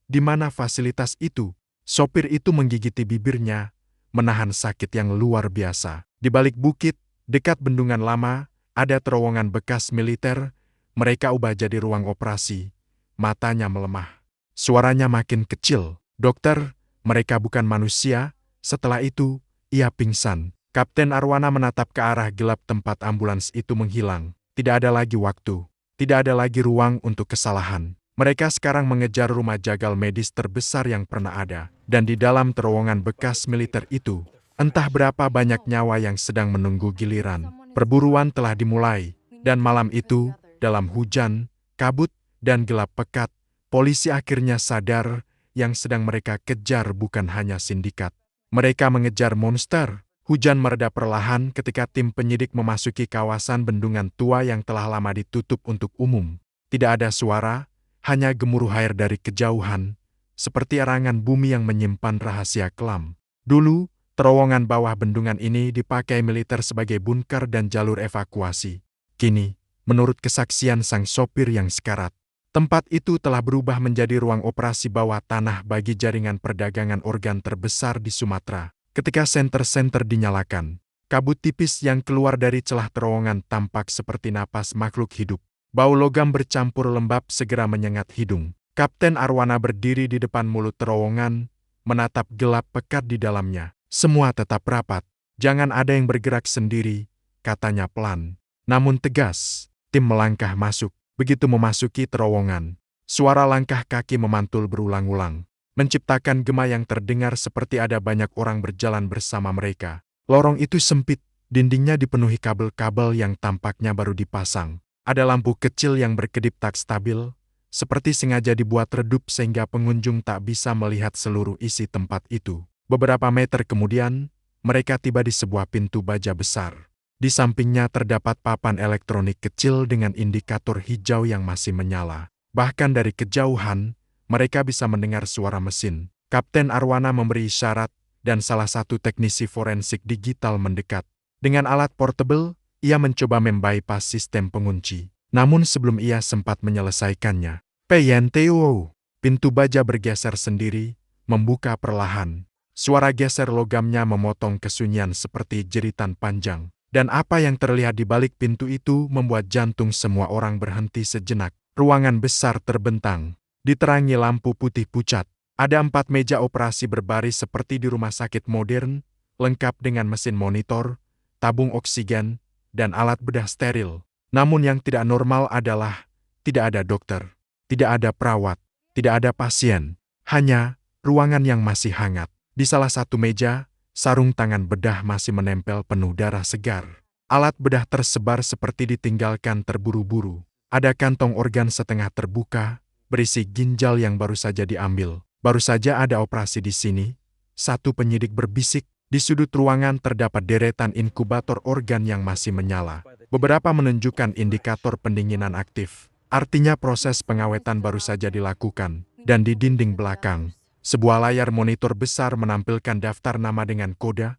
Di mana fasilitas itu? Sopir itu menggigiti bibirnya, menahan sakit yang luar biasa. Di balik bukit, dekat bendungan lama, ada terowongan bekas militer. Mereka ubah jadi ruang operasi. Matanya melemah. Suaranya makin kecil. Dokter, mereka bukan manusia. Setelah itu, ia pingsan. Kapten Arwana menatap ke arah gelap tempat ambulans itu menghilang. Tidak ada lagi waktu. Tidak ada lagi ruang untuk kesalahan. Mereka sekarang mengejar rumah jagal medis terbesar yang pernah ada. Dan di dalam terowongan bekas militer itu, entah berapa banyak nyawa yang sedang menunggu giliran. Perburuan telah dimulai. Dan malam itu, dalam hujan, kabut, dan gelap pekat, polisi akhirnya sadar yang sedang mereka kejar bukan hanya sindikat. Mereka mengejar monster. Hujan mereda perlahan ketika tim penyidik memasuki kawasan bendungan tua yang telah lama ditutup untuk umum. Tidak ada suara, hanya gemuruh air dari kejauhan, seperti erangan bumi yang menyimpan rahasia kelam. Dulu, terowongan bawah bendungan ini dipakai militer sebagai bunker dan jalur evakuasi. Kini, menurut kesaksian sang sopir yang sekarat, tempat itu telah berubah menjadi ruang operasi bawah tanah bagi jaringan perdagangan organ terbesar di Sumatera. Ketika senter-senter dinyalakan, kabut tipis yang keluar dari celah terowongan tampak seperti napas makhluk hidup. Bau logam bercampur lembab segera menyengat hidung. Kapten Arwana berdiri di depan mulut terowongan, menatap gelap pekat di dalamnya. Semua tetap rapat. Jangan ada yang bergerak sendiri, katanya pelan. Namun tegas, tim melangkah masuk. Begitu memasuki terowongan, suara langkah kaki memantul berulang-ulang, menciptakan gema yang terdengar seperti ada banyak orang berjalan bersama mereka. Lorong itu sempit, dindingnya dipenuhi kabel-kabel yang tampaknya baru dipasang. Ada lampu kecil yang berkedip tak stabil, seperti sengaja dibuat redup sehingga pengunjung tak bisa melihat seluruh isi tempat itu. Beberapa meter kemudian, mereka tiba di sebuah pintu baja besar. Di sampingnya terdapat papan elektronik kecil dengan indikator hijau yang masih menyala. Bahkan dari kejauhan, mereka bisa mendengar suara mesin. Kapten Arwana memberi isyarat, dan salah satu teknisi forensik digital mendekat. Dengan alat portable, ia mencoba membypass sistem pengunci. Namun sebelum ia sempat menyelesaikannya, PNTO, pintu baja bergeser sendiri, membuka perlahan. Suara geser logamnya memotong kesunyian seperti jeritan panjang. Dan apa yang terlihat di balik pintu itu membuat jantung semua orang berhenti sejenak. Ruangan besar terbentang, diterangi lampu putih pucat. Ada 4 meja operasi berbaris seperti di rumah sakit modern, lengkap dengan mesin monitor, tabung oksigen, dan alat bedah steril. Namun yang tidak normal adalah tidak ada dokter, tidak ada perawat, tidak ada pasien, hanya ruangan yang masih hangat. Di salah satu meja, sarung tangan bedah masih menempel penuh darah segar. Alat bedah tersebar seperti ditinggalkan terburu-buru. Ada kantong organ setengah terbuka, berisi ginjal yang baru saja diambil. Baru saja ada operasi di sini. Satu penyidik berbisik. Di sudut ruangan terdapat deretan inkubator organ yang masih menyala. Beberapa menunjukkan indikator pendinginan aktif. Artinya proses pengawetan baru saja dilakukan. Dan di dinding belakang, sebuah layar monitor besar menampilkan daftar nama dengan kode.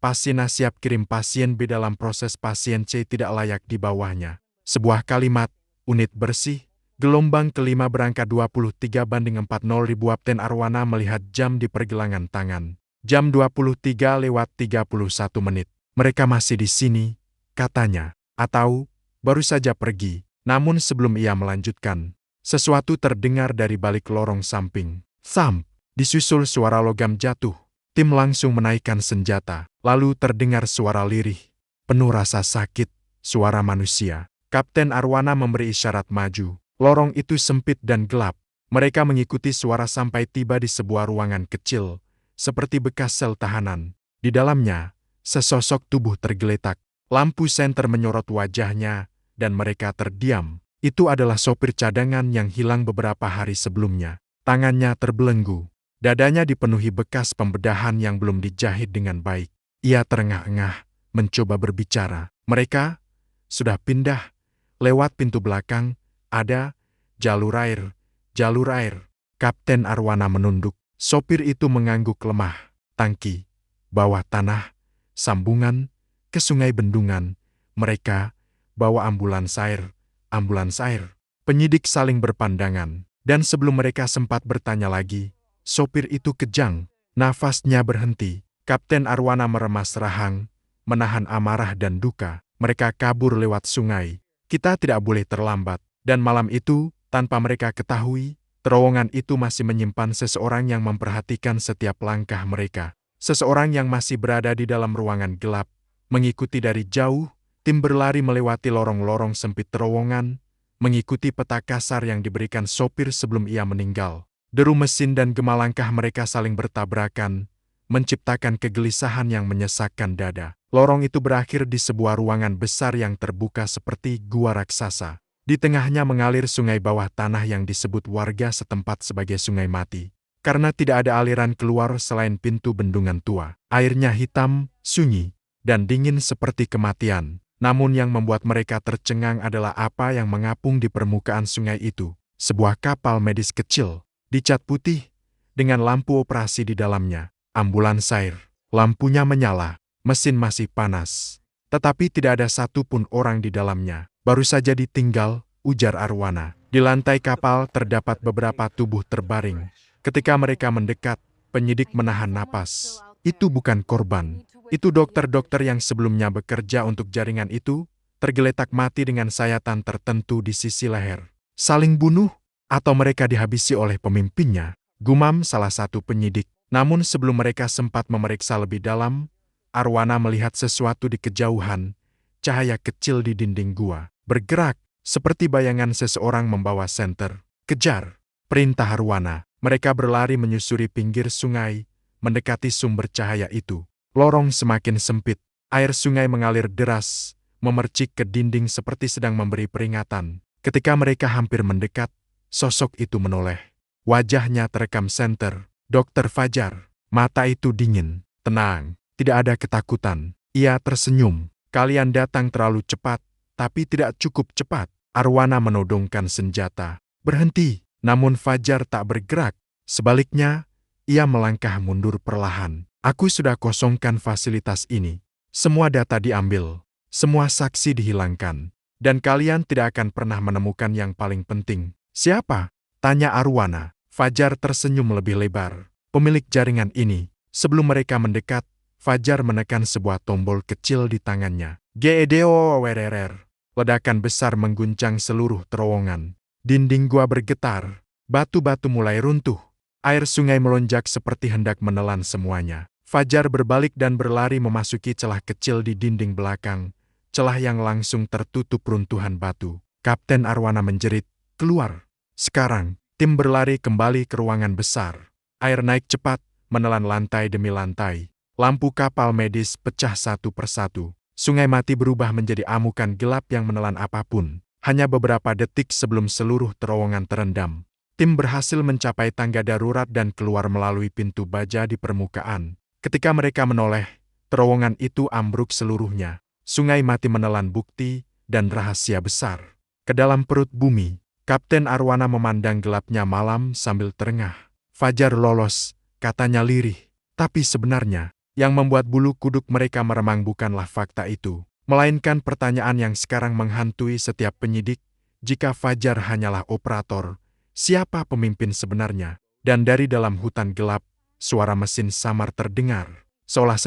Pasien A siap kirim, pasien B dalam proses, pasien C tidak layak di bawahnya. Sebuah kalimat, unit bersih, gelombang kelima berangka 23/40.000. Kapten Arwana melihat jam di pergelangan tangan. Jam 23:31. Mereka masih di sini, katanya. Atau, baru saja pergi. Namun sebelum ia melanjutkan, sesuatu terdengar dari balik lorong samping. Thump, disusul suara logam jatuh. Tim langsung menaikkan senjata. Lalu terdengar suara lirih, penuh rasa sakit, suara manusia. Kapten Arwana memberi isyarat maju. Lorong itu sempit dan gelap. Mereka mengikuti suara sampai tiba di sebuah ruangan kecil, seperti bekas sel tahanan. Di dalamnya, sesosok tubuh tergeletak. Lampu senter menyorot wajahnya, dan mereka terdiam. Itu adalah sopir cadangan yang hilang beberapa hari sebelumnya. Tangannya terbelenggu. Dadanya dipenuhi bekas pembedahan yang belum dijahit dengan baik. Ia terengah-engah, mencoba berbicara. Mereka sudah pindah. Lewat pintu belakang, ada jalur air. Jalur air. Kapten Arwana menunduk. Sopir itu mengangguk lemah. Tangki, bawah tanah, sambungan, ke sungai bendungan. Mereka bawa ambulans air. Ambulans air. Penyidik saling berpandangan. Dan sebelum mereka sempat bertanya lagi, sopir itu kejang. Nafasnya berhenti. Kapten Arwana meremas rahang, menahan amarah dan duka. Mereka kabur lewat sungai. Kita tidak boleh terlambat. Dan malam itu, tanpa mereka ketahui, terowongan itu masih menyimpan seseorang yang memperhatikan setiap langkah mereka. Seseorang yang masih berada di dalam ruangan gelap. Mengikuti dari jauh, tim berlari melewati lorong-lorong sempit terowongan, mengikuti peta kasar yang diberikan sopir sebelum ia meninggal. Deru mesin dan gema langkah mereka saling bertabrakan, menciptakan kegelisahan yang menyesakkan dada. Lorong itu berakhir di sebuah ruangan besar yang terbuka seperti gua raksasa. Di tengahnya mengalir sungai bawah tanah yang disebut warga setempat sebagai Sungai Mati. Karena tidak ada aliran keluar selain pintu bendungan tua. Airnya hitam, sunyi, dan dingin seperti kematian. Namun yang membuat mereka tercengang adalah apa yang mengapung di permukaan sungai itu. Sebuah kapal medis kecil, dicat putih, dengan lampu operasi di dalamnya. Ambulans air. Lampunya menyala, mesin masih panas. Tetapi tidak ada satupun orang di dalamnya. Baru saja ditinggal, ujar Arwana. Di lantai kapal terdapat beberapa tubuh terbaring. Ketika mereka mendekat, penyidik menahan napas. Itu bukan korban. Itu dokter-dokter yang sebelumnya bekerja untuk jaringan itu, tergeletak mati dengan sayatan tertentu di sisi leher. Saling bunuh, atau mereka dihabisi oleh pemimpinnya, gumam salah satu penyidik. Namun sebelum mereka sempat memeriksa lebih dalam, Arwana melihat sesuatu di kejauhan, cahaya kecil di dinding gua. Bergerak, seperti bayangan seseorang membawa senter. Kejar, perintah Arwana. Mereka berlari menyusuri pinggir sungai, mendekati sumber cahaya itu. Lorong semakin sempit, air sungai mengalir deras, memercik ke dinding seperti sedang memberi peringatan. Ketika mereka hampir mendekat, sosok itu menoleh. Wajahnya terekam senter, Dr. Fajar. Mata itu dingin, tenang, tidak ada ketakutan. Ia tersenyum. Kalian datang terlalu cepat. Tapi tidak cukup cepat. Arwana menodongkan senjata. Berhenti. Namun Fajar tak bergerak. Sebaliknya, ia melangkah mundur perlahan. Aku sudah kosongkan fasilitas ini. Semua data diambil. Semua saksi dihilangkan. Dan kalian tidak akan pernah menemukan yang paling penting. Siapa? Tanya Arwana. Fajar tersenyum lebih lebar. Pemilik jaringan ini. Sebelum mereka mendekat, Fajar menekan sebuah tombol kecil di tangannya. GEDOWRR. Ledakan besar mengguncang seluruh terowongan. Dinding gua bergetar. Batu-batu mulai runtuh. Air sungai melonjak seperti hendak menelan semuanya. Fajar berbalik dan berlari memasuki celah kecil di dinding belakang. celah yang langsung tertutup runtuhan batu. Kapten Arwana menjerit, "Keluar!" Sekarang, tim berlari kembali ke ruangan besar. Air naik cepat, menelan lantai demi lantai. Lampu kapal medis pecah satu persatu. Sungai mati berubah menjadi amukan gelap yang menelan apapun. Hanya beberapa detik sebelum seluruh terowongan terendam, tim berhasil mencapai tangga darurat dan keluar melalui pintu baja di permukaan. Ketika mereka menoleh, terowongan itu ambruk seluruhnya. Sungai mati menelan bukti dan rahasia besar. Ke dalam perut bumi, Kapten Arwana memandang gelapnya malam sambil terengah. "Fajar lolos," katanya lirih. Tapi sebenarnya, yang membuat bulu kuduk mereka meremang bukanlah fakta itu, melainkan pertanyaan yang sekarang menghantui setiap penyidik. Jika Fajar hanyalah operator, siapa pemimpin sebenarnya? Dan dari dalam hutan gelap, suara mesin samar terdengar. Seolah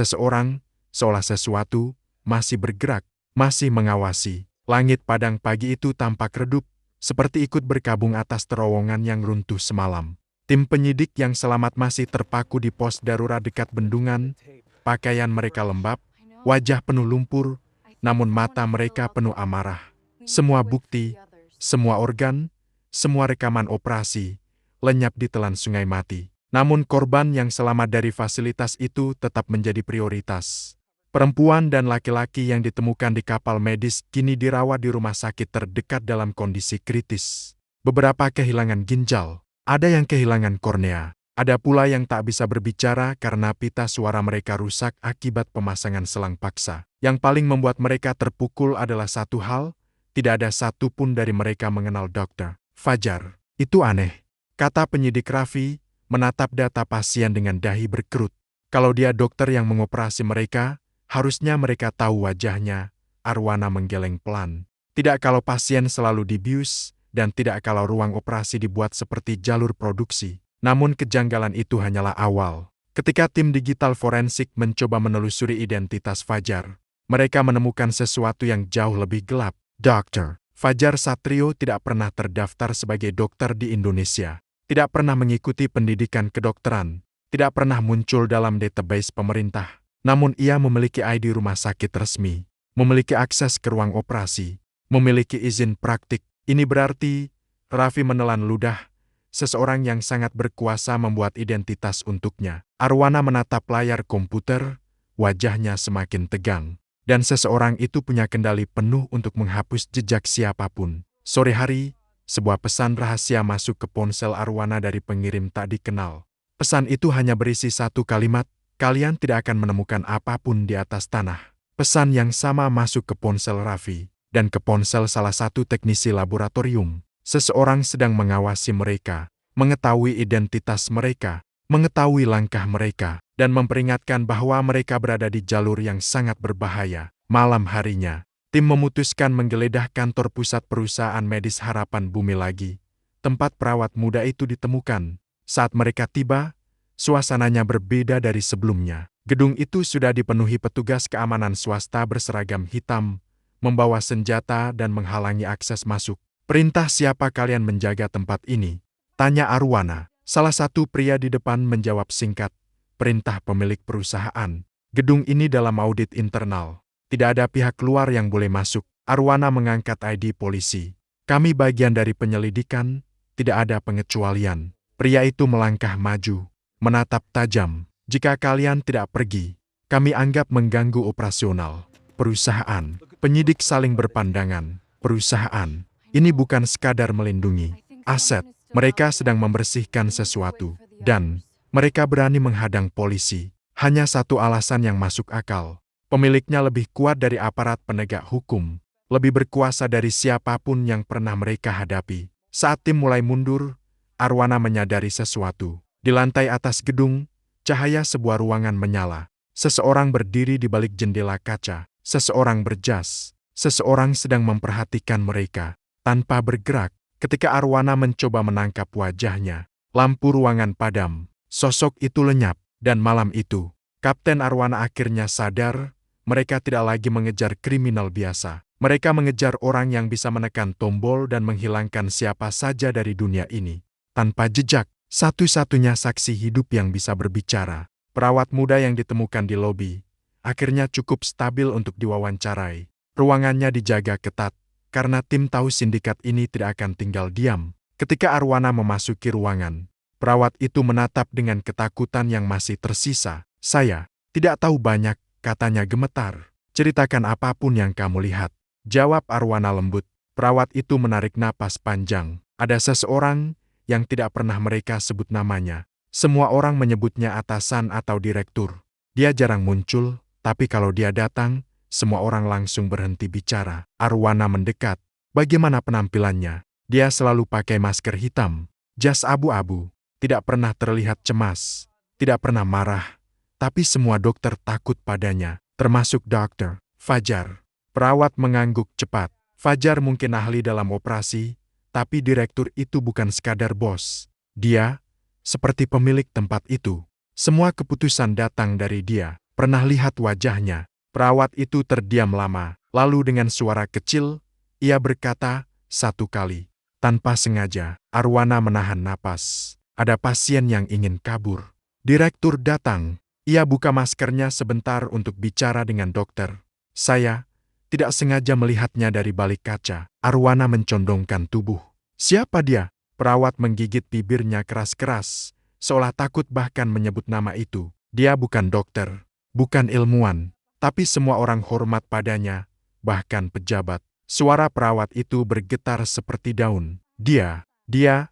sesuatu, masih bergerak, masih mengawasi. Langit padang pagi itu tampak redup, seperti ikut berkabung atas terowongan yang runtuh semalam. Tim penyidik yang selamat masih terpaku di pos darurat dekat bendungan. Pakaian mereka lembab, wajah penuh lumpur, namun mata mereka penuh amarah. Semua bukti, semua organ, semua rekaman operasi, lenyap di telan sungai mati. Namun korban yang selamat dari fasilitas itu tetap menjadi prioritas. Perempuan dan laki-laki yang ditemukan di kapal medis kini dirawat di rumah sakit terdekat dalam kondisi kritis. Beberapa kehilangan ginjal, ada yang kehilangan kornea, ada pula yang tak bisa berbicara karena pita suara mereka rusak akibat pemasangan selang paksa. Yang paling membuat mereka terpukul adalah satu hal, tidak ada satu pun dari mereka mengenal Dr. Fajar. "Itu aneh," kata penyidik Raffi, menatap data pasien dengan dahi berkerut. "Kalau dia dokter yang mengoperasi mereka, harusnya mereka tahu wajahnya." Arwana menggeleng pelan. "Tidak kalau pasien selalu dibius, dan tidak kalau ruang operasi dibuat seperti jalur produksi." Namun kejanggalan itu hanyalah awal. Ketika tim digital forensik mencoba menelusuri identitas Fajar, mereka menemukan sesuatu yang jauh lebih gelap. Dr. Fajar Satrio tidak pernah terdaftar sebagai dokter di Indonesia, tidak pernah mengikuti pendidikan kedokteran, tidak pernah muncul dalam database pemerintah. Namun ia memiliki ID rumah sakit resmi, memiliki akses ke ruang operasi, memiliki izin praktik. Ini berarti, Raffi menelan ludah, seseorang yang sangat berkuasa membuat identitas untuknya. Arwana menatap layar komputer, wajahnya semakin tegang. Dan seseorang itu punya kendali penuh untuk menghapus jejak siapapun. Sore hari, sebuah pesan rahasia masuk ke ponsel Arwana dari pengirim tak dikenal. Pesan itu hanya berisi satu kalimat, "Kalian tidak akan menemukan apapun di atas tanah." Pesan yang sama masuk ke ponsel Raffi, dan ke ponsel salah satu teknisi laboratorium. Seseorang sedang mengawasi mereka, mengetahui identitas mereka, mengetahui langkah mereka, dan memperingatkan bahwa mereka berada di jalur yang sangat berbahaya. Malam harinya, tim memutuskan menggeledah kantor pusat perusahaan medis Harapan Bumi lagi. Tempat perawat muda itu ditemukan. Saat mereka tiba, suasananya berbeda dari sebelumnya. Gedung itu sudah dipenuhi petugas keamanan swasta berseragam hitam, membawa senjata dan menghalangi akses masuk. "Perintah siapa kalian menjaga tempat ini?" tanya Arwana. Salah satu pria di depan menjawab singkat, "Perintah pemilik perusahaan. Gedung ini dalam audit internal. Tidak ada pihak luar yang boleh masuk." Arwana mengangkat ID polisi. "Kami bagian dari penyelidikan, tidak ada pengecualian." Pria itu melangkah maju, menatap tajam. "Jika kalian tidak pergi, kami anggap mengganggu operasional perusahaan." Penyidik saling berpandangan. Perusahaan ini bukan sekadar melindungi aset, mereka sedang membersihkan sesuatu, dan mereka berani menghadang polisi. Hanya satu alasan yang masuk akal. Pemiliknya lebih kuat dari aparat penegak hukum, lebih berkuasa dari siapapun yang pernah mereka hadapi. Saat tim mulai mundur, Arwana menyadari sesuatu. Di lantai atas gedung, cahaya sebuah ruangan menyala. Seseorang berdiri di balik jendela kaca, seseorang berjas, seseorang sedang memperhatikan mereka. Tanpa bergerak, ketika Arwana mencoba menangkap wajahnya, lampu ruangan padam, sosok itu lenyap, dan malam itu, Kapten Arwana akhirnya sadar, mereka tidak lagi mengejar kriminal biasa. Mereka mengejar orang yang bisa menekan tombol dan menghilangkan siapa saja dari dunia ini. Tanpa jejak, satu-satunya saksi hidup yang bisa berbicara, perawat muda yang ditemukan di lobi, akhirnya cukup stabil untuk diwawancarai. Ruangannya dijaga ketat, karena tim tahu sindikat ini tidak akan tinggal diam. Ketika Arwana memasuki ruangan, perawat itu menatap dengan ketakutan yang masih tersisa. "Saya tidak tahu banyak," katanya gemetar. "Ceritakan apapun yang kamu lihat," jawab Arwana lembut. Perawat itu menarik napas panjang. "Ada seseorang yang tidak pernah mereka sebut namanya. Semua orang menyebutnya atasan atau direktur. Dia jarang muncul, tapi kalau dia datang, semua orang langsung berhenti bicara." Arwana mendekat. "Bagaimana penampilannya?" "Dia selalu pakai masker hitam, jas abu-abu, tidak pernah terlihat cemas, tidak pernah marah, tapi semua dokter takut padanya, termasuk Dr. Fajar." Perawat mengangguk cepat. Fajar mungkin ahli dalam operasi, tapi direktur itu bukan sekadar bos. Dia seperti pemilik tempat itu. Semua keputusan datang dari dia. "Pernah lihat wajahnya?" Perawat itu terdiam lama, lalu dengan suara kecil, ia berkata, "Satu kali." Tanpa sengaja, Arwana menahan napas. Ada pasien yang ingin kabur. Direktur datang. Ia buka maskernya sebentar untuk bicara dengan dokter. "Saya tidak sengaja melihatnya dari balik kaca." Arwana mencondongkan tubuh. "Siapa dia?" Perawat menggigit bibirnya keras-keras, seolah takut bahkan menyebut nama itu. "Dia bukan dokter, bukan ilmuwan, tapi semua orang hormat padanya, bahkan pejabat." Suara perawat itu bergetar seperti daun. Dia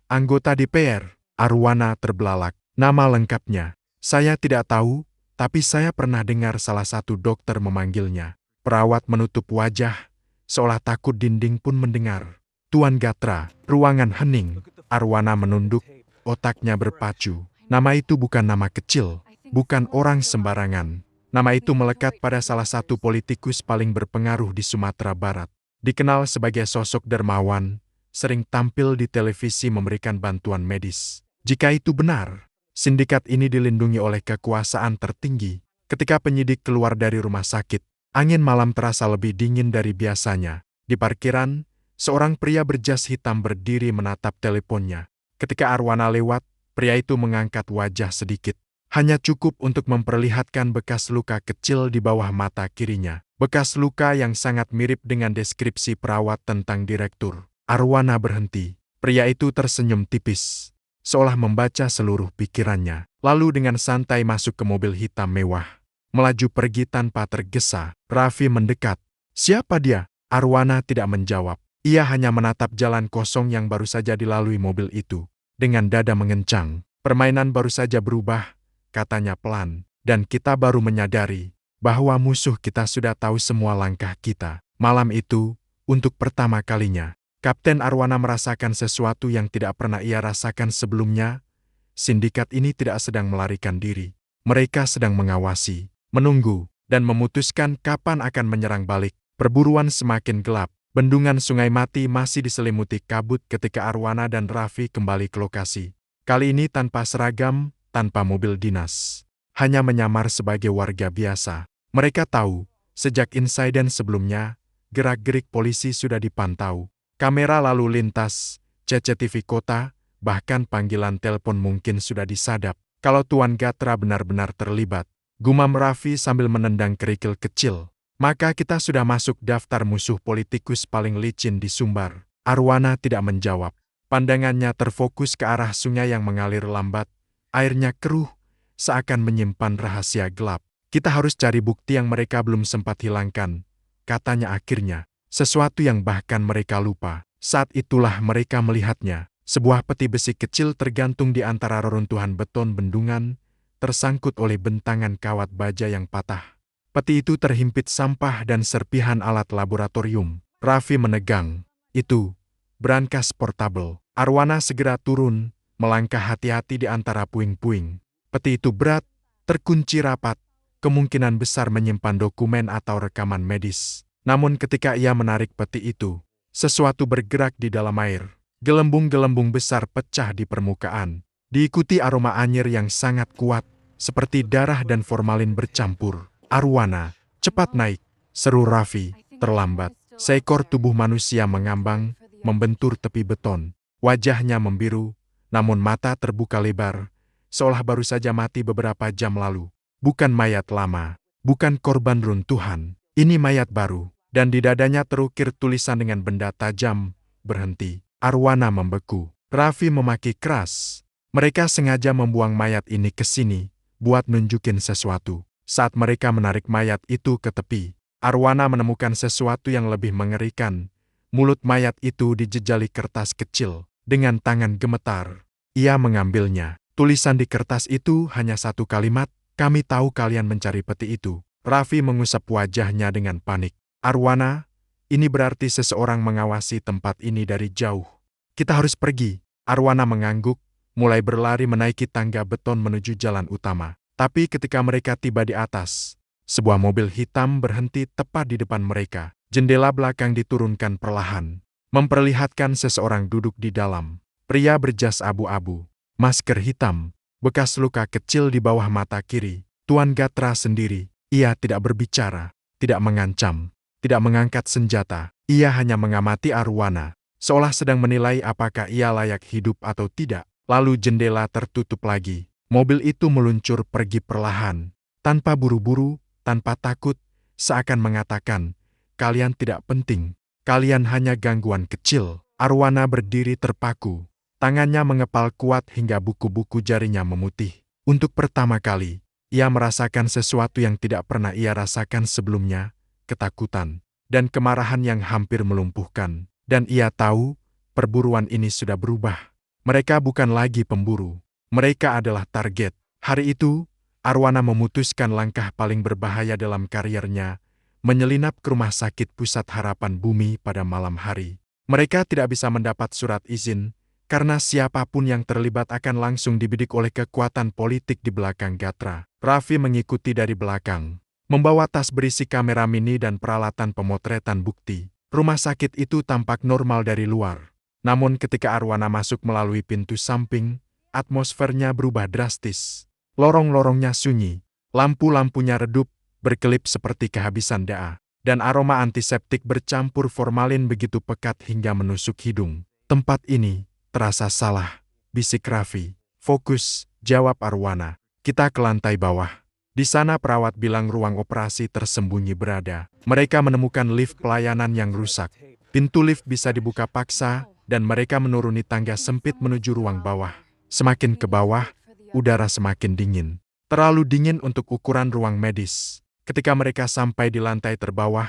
anggota DPR." Arwana terbelalak. "Nama lengkapnya?" "Saya tidak tahu, tapi saya pernah dengar salah satu dokter memanggilnya." Perawat menutup wajah, seolah takut dinding pun mendengar. "Tuan Gatra." Ruangan hening. Arwana menunduk, otaknya berpacu. Nama itu bukan nama kecil, bukan orang sembarangan. Nama itu melekat pada salah satu politikus paling berpengaruh di Sumatera Barat. Dikenal sebagai sosok dermawan, sering tampil di televisi memberikan bantuan medis. Jika itu benar, sindikat ini dilindungi oleh kekuasaan tertinggi. Ketika penyidik keluar dari rumah sakit, angin malam terasa lebih dingin dari biasanya. Di parkiran, seorang pria berjas hitam berdiri menatap teleponnya. Ketika Arwana lewat, pria itu mengangkat wajah sedikit. Hanya cukup untuk memperlihatkan bekas luka kecil di bawah mata kirinya. Bekas luka yang sangat mirip dengan deskripsi perawat tentang direktur. Arwana berhenti. Pria itu tersenyum tipis, seolah membaca seluruh pikirannya. Lalu dengan santai masuk ke mobil hitam mewah. Melaju pergi tanpa tergesa. Raffi mendekat. "Siapa dia?" Arwana tidak menjawab. Ia hanya menatap jalan kosong yang baru saja dilalui mobil itu. Dengan dada mengencang. "Permainan baru saja berubah," katanya pelan. "Dan kita baru menyadari bahwa musuh kita sudah tahu semua langkah kita." Malam itu, untuk pertama kalinya, Kapten Arwana merasakan sesuatu yang tidak pernah ia rasakan sebelumnya. Sindikat ini tidak sedang melarikan diri. Mereka sedang mengawasi, menunggu, dan memutuskan kapan akan menyerang balik. Perburuan semakin gelap. Bendungan Sungai Mati masih diselimuti kabut ketika Arwana dan Raffi kembali ke lokasi. Kali ini tanpa seragam, tanpa mobil dinas. Hanya menyamar sebagai warga biasa. Mereka tahu, sejak insiden sebelumnya, gerak-gerik polisi sudah dipantau. Kamera lalu lintas, CCTV kota, bahkan panggilan telepon mungkin sudah disadap. Kalau Tuan Gatra benar-benar terlibat, gumam Raffi sambil menendang kerikil kecil, maka kita sudah masuk daftar musuh politikus paling licin di Sumbar. Arwana tidak menjawab. Pandangannya terfokus ke arah sungai yang mengalir lambat. Airnya keruh, seakan menyimpan rahasia gelap. "Kita harus cari bukti yang mereka belum sempat hilangkan," katanya akhirnya. Sesuatu yang bahkan mereka lupa. Saat itulah mereka melihatnya. Sebuah peti besi kecil tergantung di antara reruntuhan beton bendungan, tersangkut oleh bentangan kawat baja yang patah. Peti itu terhimpit sampah dan serpihan alat laboratorium. Raffi menegang. "Itu brankas portabel." Arwana segera turun, melangkah hati-hati di antara puing-puing. Peti itu berat, terkunci rapat, kemungkinan besar menyimpan dokumen atau rekaman medis. Namun ketika ia menarik peti itu, sesuatu bergerak di dalam air. Gelembung-gelembung besar pecah di permukaan, diikuti aroma anyir yang sangat kuat, seperti darah dan formalin bercampur. "Arwana, cepat naik!" seru Raffi. Terlambat, seekor tubuh manusia mengambang, membentur tepi beton. Wajahnya membiru, namun mata terbuka lebar, seolah baru saja mati beberapa jam lalu. Bukan mayat lama, bukan korban runtuhan, ini mayat baru. dan di dadanya terukir tulisan dengan benda tajam, "Berhenti." Arwana membeku. Raffi memaki keras. Mereka sengaja membuang mayat ini ke sini, buat nunjukin sesuatu. Saat mereka menarik mayat itu ke tepi, Arwana menemukan sesuatu yang lebih mengerikan. Mulut mayat itu dijejali kertas kecil. Dengan tangan gemetar, ia mengambilnya. Tulisan di kertas itu hanya satu kalimat, "Kami tahu kalian mencari peti itu." Raffi mengusap wajahnya dengan panik. "Arwana, ini berarti seseorang mengawasi tempat ini dari jauh. Kita harus pergi." Arwana mengangguk, mulai berlari menaiki tangga beton menuju jalan utama. Tapi ketika mereka tiba di atas, sebuah mobil hitam berhenti tepat di depan mereka. Jendela belakang diturunkan perlahan, memperlihatkan seseorang duduk di dalam. Pria berjas abu-abu, masker hitam, bekas luka kecil di bawah mata kiri. Tuan Gatra sendiri. Ia tidak berbicara, tidak mengancam, tidak mengangkat senjata. Ia hanya mengamati Arwana, seolah sedang menilai apakah ia layak hidup atau tidak. Lalu jendela tertutup lagi. Mobil itu meluncur pergi perlahan, tanpa buru-buru, tanpa takut, seakan mengatakan, "Kalian tidak penting, kalian hanya gangguan kecil." Arwana berdiri terpaku, tangannya mengepal kuat hingga buku-buku jarinya memutih. Untuk pertama kali, ia merasakan sesuatu yang tidak pernah ia rasakan sebelumnya, ketakutan, dan kemarahan yang hampir melumpuhkan. Dan ia tahu, perburuan ini sudah berubah. Mereka bukan lagi pemburu. Mereka adalah target. Hari itu, Arwana memutuskan langkah paling berbahaya dalam karirnya, menyelinap ke Rumah Sakit Pusat Harapan Bumi pada malam hari. Mereka tidak bisa mendapat surat izin, karena siapapun yang terlibat akan langsung dibidik oleh kekuatan politik di belakang Gatra. Raffi mengikuti dari belakang, membawa tas berisi kamera mini dan peralatan pemotretan bukti. Rumah sakit itu tampak normal dari luar. Namun ketika Arwana masuk melalui pintu samping, atmosfernya berubah drastis. Lorong-lorongnya sunyi, lampu-lampunya redup, berkelip seperti kehabisan daa, dan aroma antiseptik bercampur formalin begitu pekat hingga menusuk hidung. "Tempat ini terasa salah," bisik Raffi. "Fokus," jawab Arwana. "Kita ke lantai bawah." Di sana perawat bilang ruang operasi tersembunyi berada. Mereka menemukan lift pelayanan yang rusak. Pintu lift bisa dibuka paksa, dan mereka menuruni tangga sempit menuju ruang bawah. Semakin ke bawah, udara semakin dingin. Terlalu dingin untuk ukuran ruang medis. Ketika mereka sampai di lantai terbawah,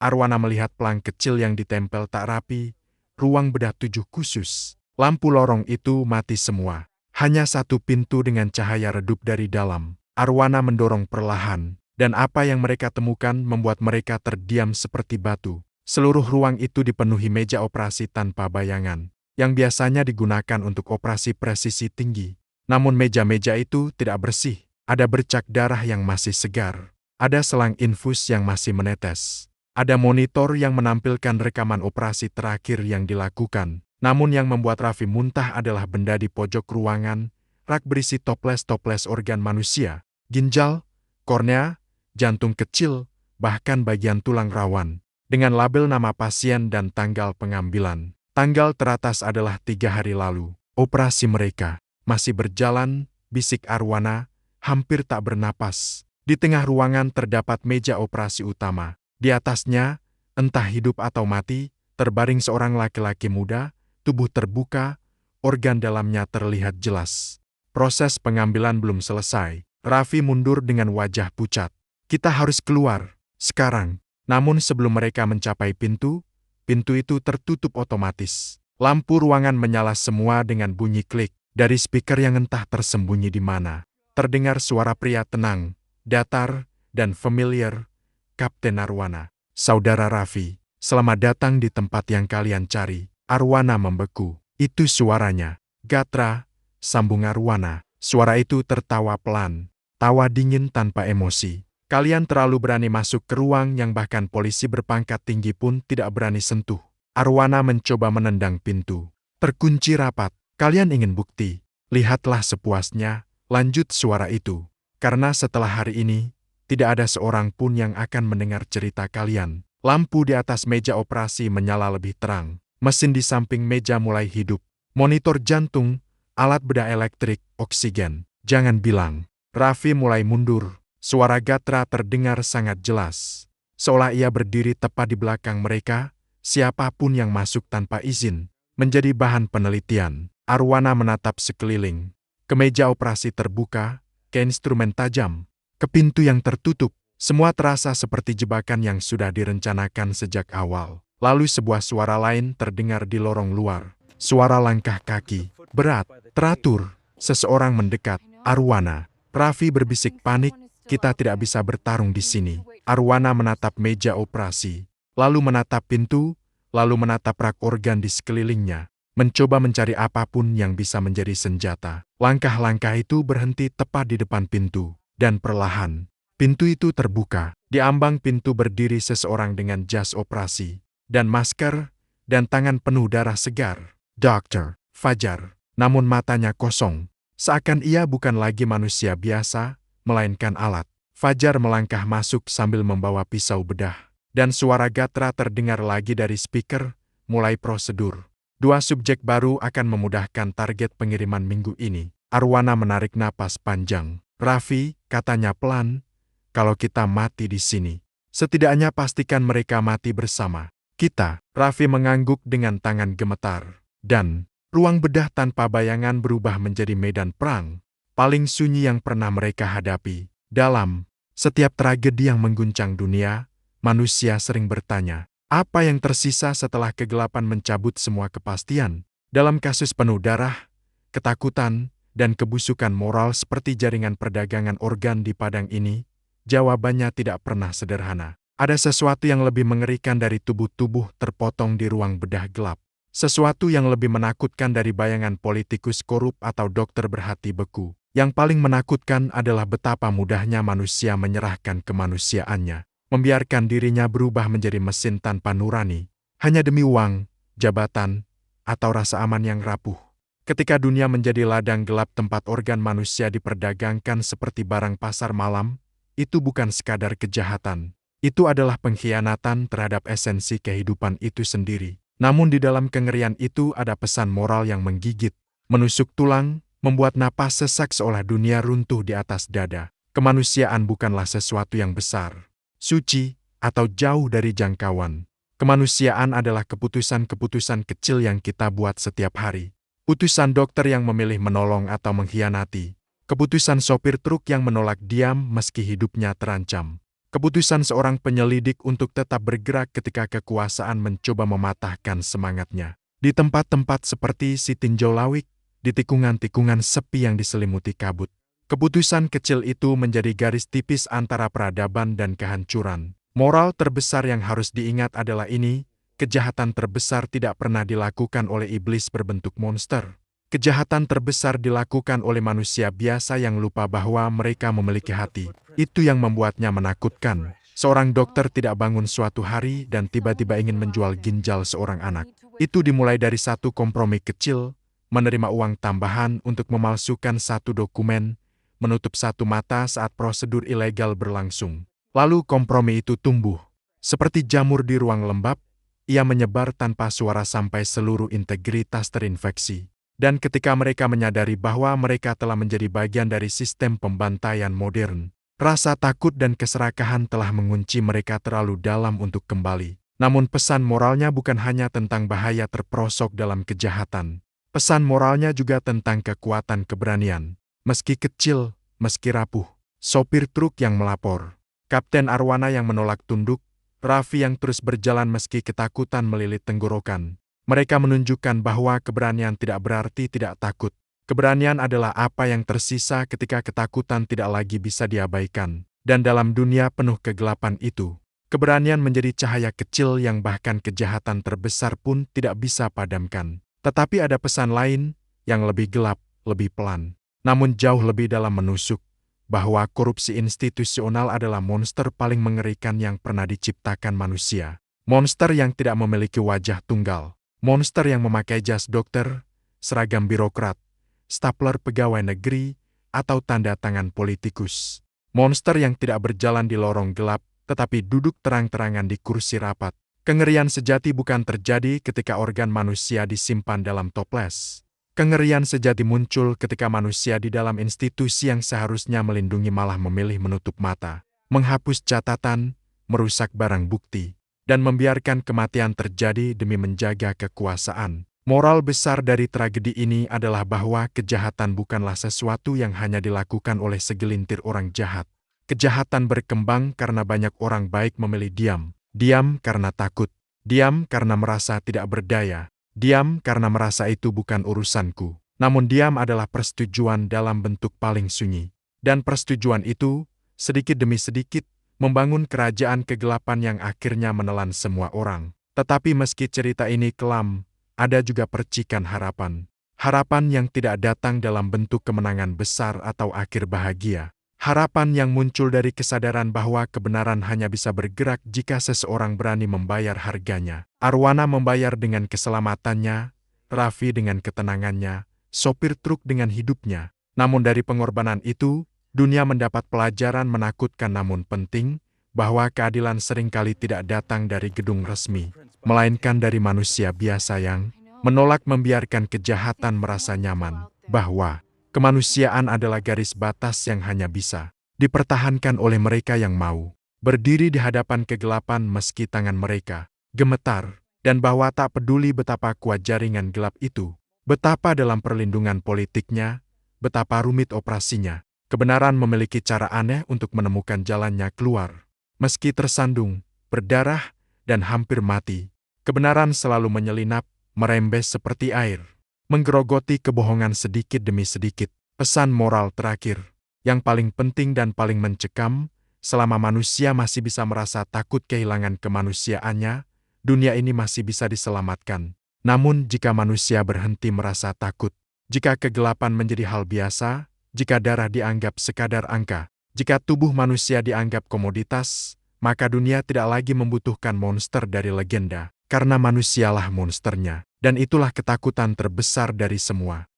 Arwana melihat pelang kecil yang ditempel tak rapi, ruang bedah 7 khusus. Lampu lorong itu mati semua. Hanya satu pintu dengan cahaya redup dari dalam. Arwana mendorong perlahan, dan apa yang mereka temukan membuat mereka terdiam seperti batu. Seluruh ruang itu dipenuhi meja operasi tanpa bayangan, yang biasanya digunakan untuk operasi presisi tinggi. Namun meja-meja itu tidak bersih. Ada bercak darah yang masih segar. Ada selang infus yang masih menetes. Ada monitor yang menampilkan rekaman operasi terakhir yang dilakukan. Namun yang membuat Raffi muntah adalah benda di pojok ruangan, rak berisi toples-toples organ manusia, ginjal, kornea, jantung kecil, bahkan bagian tulang rawan, dengan label nama pasien dan tanggal pengambilan. Tanggal teratas adalah 3 hari lalu. "Operasi mereka masih berjalan," bisik Arwana, hampir tak bernapas. Di tengah ruangan terdapat meja operasi utama. Di atasnya, entah hidup atau mati, terbaring seorang laki-laki muda, tubuh terbuka, organ dalamnya terlihat jelas. Proses pengambilan belum selesai. Raffi mundur dengan wajah pucat. "Kita harus keluar, sekarang." Namun sebelum mereka mencapai pintu itu tertutup otomatis. Lampu ruangan menyala semua dengan bunyi klik. Dari speaker yang entah tersembunyi di mana, terdengar suara pria tenang, datar, dan familiar. "Kapten Arwana, Saudara Raffi, selamat datang di tempat yang kalian cari." Arwana membeku. "Itu suaranya." "Gatra," sambung Arwana. Suara itu tertawa pelan, tawa dingin tanpa emosi. "Kalian terlalu berani masuk ke ruang yang bahkan polisi berpangkat tinggi pun tidak berani sentuh." Arwana mencoba menendang pintu. "Terkunci rapat. Kalian ingin bukti? Lihatlah sepuasnya," lanjut suara itu. "Karena setelah hari ini, tidak ada seorang pun yang akan mendengar cerita kalian." Lampu di atas meja operasi menyala lebih terang. Mesin di samping meja mulai hidup. Monitor jantung, alat bedah elektrik, oksigen. "Jangan bilang." Raffi mulai mundur. Suara Gatra terdengar sangat jelas. seolah ia berdiri tepat di belakang mereka, siapapun yang masuk tanpa izin, menjadi bahan penelitian. Arwana menatap sekeliling, ke meja operasi terbuka, ke instrumen tajam, ke pintu yang tertutup. Semua terasa seperti jebakan yang sudah direncanakan sejak awal. Lalu sebuah suara lain terdengar di lorong luar. Suara langkah kaki, berat, teratur. Seseorang mendekat. Arwana. Raffi berbisik panik, kita tidak bisa bertarung di sini. Arwana menatap meja operasi, lalu menatap pintu, lalu menatap rak organ di sekelilingnya, mencoba mencari apapun yang bisa menjadi senjata. Langkah-langkah itu berhenti tepat di depan pintu, dan perlahan, pintu itu terbuka. Di ambang pintu berdiri seseorang dengan jas operasi, dan masker, dan tangan penuh darah segar. Dr. Fajar. Namun matanya kosong, seakan ia bukan lagi manusia biasa, melainkan alat. Fajar melangkah masuk sambil membawa pisau bedah, dan suara Gatra terdengar lagi dari speaker, mulai prosedur. 2 subjek baru akan memudahkan target pengiriman minggu ini. Arwana menarik napas panjang. Raffi, katanya pelan, kalau kita mati di sini, setidaknya pastikan mereka mati bersama kita. Raffi mengangguk dengan tangan gemetar, dan ruang bedah tanpa bayangan berubah menjadi medan perang, paling sunyi yang pernah mereka hadapi. Dalam setiap tragedi yang mengguncang dunia, manusia sering bertanya, apa yang tersisa setelah kegelapan mencabut semua kepastian? Dalam kasus penuh darah, ketakutan, dan kebusukan moral seperti jaringan perdagangan organ di Padang ini, jawabannya tidak pernah sederhana. Ada sesuatu yang lebih mengerikan dari tubuh-tubuh terpotong di ruang bedah gelap. Sesuatu yang lebih menakutkan dari bayangan politikus korup atau dokter berhati beku. Yang paling menakutkan adalah betapa mudahnya manusia menyerahkan kemanusiaannya, membiarkan dirinya berubah menjadi mesin tanpa nurani, hanya demi uang, jabatan, atau rasa aman yang rapuh. Ketika dunia menjadi ladang gelap tempat organ manusia diperdagangkan seperti barang pasar malam, itu bukan sekadar kejahatan. Itu adalah pengkhianatan terhadap esensi kehidupan itu sendiri. Namun di dalam kengerian itu ada pesan moral yang menggigit, menusuk tulang, membuat napas sesak seolah dunia runtuh di atas dada. Kemanusiaan bukanlah sesuatu yang besar, suci, atau jauh dari jangkauan. Kemanusiaan adalah keputusan-keputusan kecil yang kita buat setiap hari. Putusan dokter yang memilih menolong atau mengkhianati. Keputusan sopir truk yang menolak diam meski hidupnya terancam. Keputusan seorang penyelidik untuk tetap bergerak ketika kekuasaan mencoba mematahkan semangatnya. Di tempat-tempat seperti Sitinjau Lawik, di tikungan-tikungan sepi yang diselimuti kabut. Keputusan kecil itu menjadi garis tipis antara peradaban dan kehancuran. Moral terbesar yang harus diingat adalah ini, kejahatan terbesar tidak pernah dilakukan oleh iblis berbentuk monster. Kejahatan terbesar dilakukan oleh manusia biasa yang lupa bahwa mereka memiliki hati. Itu yang membuatnya menakutkan. Seorang dokter tidak bangun suatu hari dan tiba-tiba ingin menjual ginjal seorang anak. Itu dimulai dari satu kompromi kecil, menerima uang tambahan untuk memalsukan satu dokumen, menutup satu mata saat prosedur ilegal berlangsung. Lalu kompromi itu tumbuh. Seperti jamur di ruang lembab, ia menyebar tanpa suara sampai seluruh integritas terinfeksi. Dan ketika mereka menyadari bahwa mereka telah menjadi bagian dari sistem pembantaian modern, rasa takut dan keserakahan telah mengunci mereka terlalu dalam untuk kembali. Namun pesan moralnya bukan hanya tentang bahaya terperosok dalam kejahatan. Pesan moralnya juga tentang kekuatan keberanian. Meski kecil, meski rapuh. Sopir truk yang melapor. Kapten Arwana yang menolak tunduk. Raffi yang terus berjalan meski ketakutan melilit tenggorokan. Mereka menunjukkan bahwa keberanian tidak berarti tidak takut. Keberanian adalah apa yang tersisa ketika ketakutan tidak lagi bisa diabaikan. Dan dalam dunia penuh kegelapan itu, keberanian menjadi cahaya kecil yang bahkan kejahatan terbesar pun tidak bisa padamkan. Tetapi ada pesan lain, yang lebih gelap, lebih pelan, namun jauh lebih dalam menusuk, bahwa korupsi institusional adalah monster paling mengerikan yang pernah diciptakan manusia. Monster yang tidak memiliki wajah tunggal. Monster yang memakai jas dokter, seragam birokrat, stapler pegawai negeri, atau tanda tangan politikus. Monster yang tidak berjalan di lorong gelap, tetapi duduk terang-terangan di kursi rapat. Kengerian sejati bukan terjadi ketika organ manusia disimpan dalam toples. Kengerian sejati muncul ketika manusia di dalam institusi yang seharusnya melindungi malah memilih menutup mata, menghapus catatan, merusak barang bukti, dan membiarkan kematian terjadi demi menjaga kekuasaan. Moral besar dari tragedi ini adalah bahwa kejahatan bukanlah sesuatu yang hanya dilakukan oleh segelintir orang jahat. Kejahatan berkembang karena banyak orang baik memilih diam. Diam karena takut. Diam karena merasa tidak berdaya. Diam karena merasa itu bukan urusanku. Namun diam adalah persetujuan dalam bentuk paling sunyi. Dan persetujuan itu, sedikit demi sedikit, membangun kerajaan kegelapan yang akhirnya menelan semua orang. Tetapi meski cerita ini kelam, ada juga percikan harapan. Harapan yang tidak datang dalam bentuk kemenangan besar atau akhir bahagia. Harapan yang muncul dari kesadaran bahwa kebenaran hanya bisa bergerak jika seseorang berani membayar harganya. Arwana membayar dengan keselamatannya, Raffi dengan ketenangannya, sopir truk dengan hidupnya. Namun dari pengorbanan itu, dunia mendapat pelajaran menakutkan namun penting, bahwa keadilan seringkali tidak datang dari gedung resmi, melainkan dari manusia biasa yang menolak membiarkan kejahatan merasa nyaman, bahwa kemanusiaan adalah garis batas yang hanya bisa dipertahankan oleh mereka yang mau berdiri di hadapan kegelapan meski tangan mereka gemetar, dan bahwa tak peduli betapa kuat jaringan gelap itu, betapa dalam perlindungan politiknya, betapa rumit operasinya, kebenaran memiliki cara aneh untuk menemukan jalannya keluar. Meski tersandung, berdarah, dan hampir mati, kebenaran selalu menyelinap, merembes seperti air, menggerogoti kebohongan sedikit demi sedikit. Pesan moral terakhir, yang paling penting dan paling mencekam, selama manusia masih bisa merasa takut kehilangan kemanusiaannya, dunia ini masih bisa diselamatkan. Namun jika manusia berhenti merasa takut, jika kegelapan menjadi hal biasa, jika darah dianggap sekadar angka, jika tubuh manusia dianggap komoditas, maka dunia tidak lagi membutuhkan monster dari legenda, karena manusialah monsternya. Dan itulah ketakutan terbesar dari semua.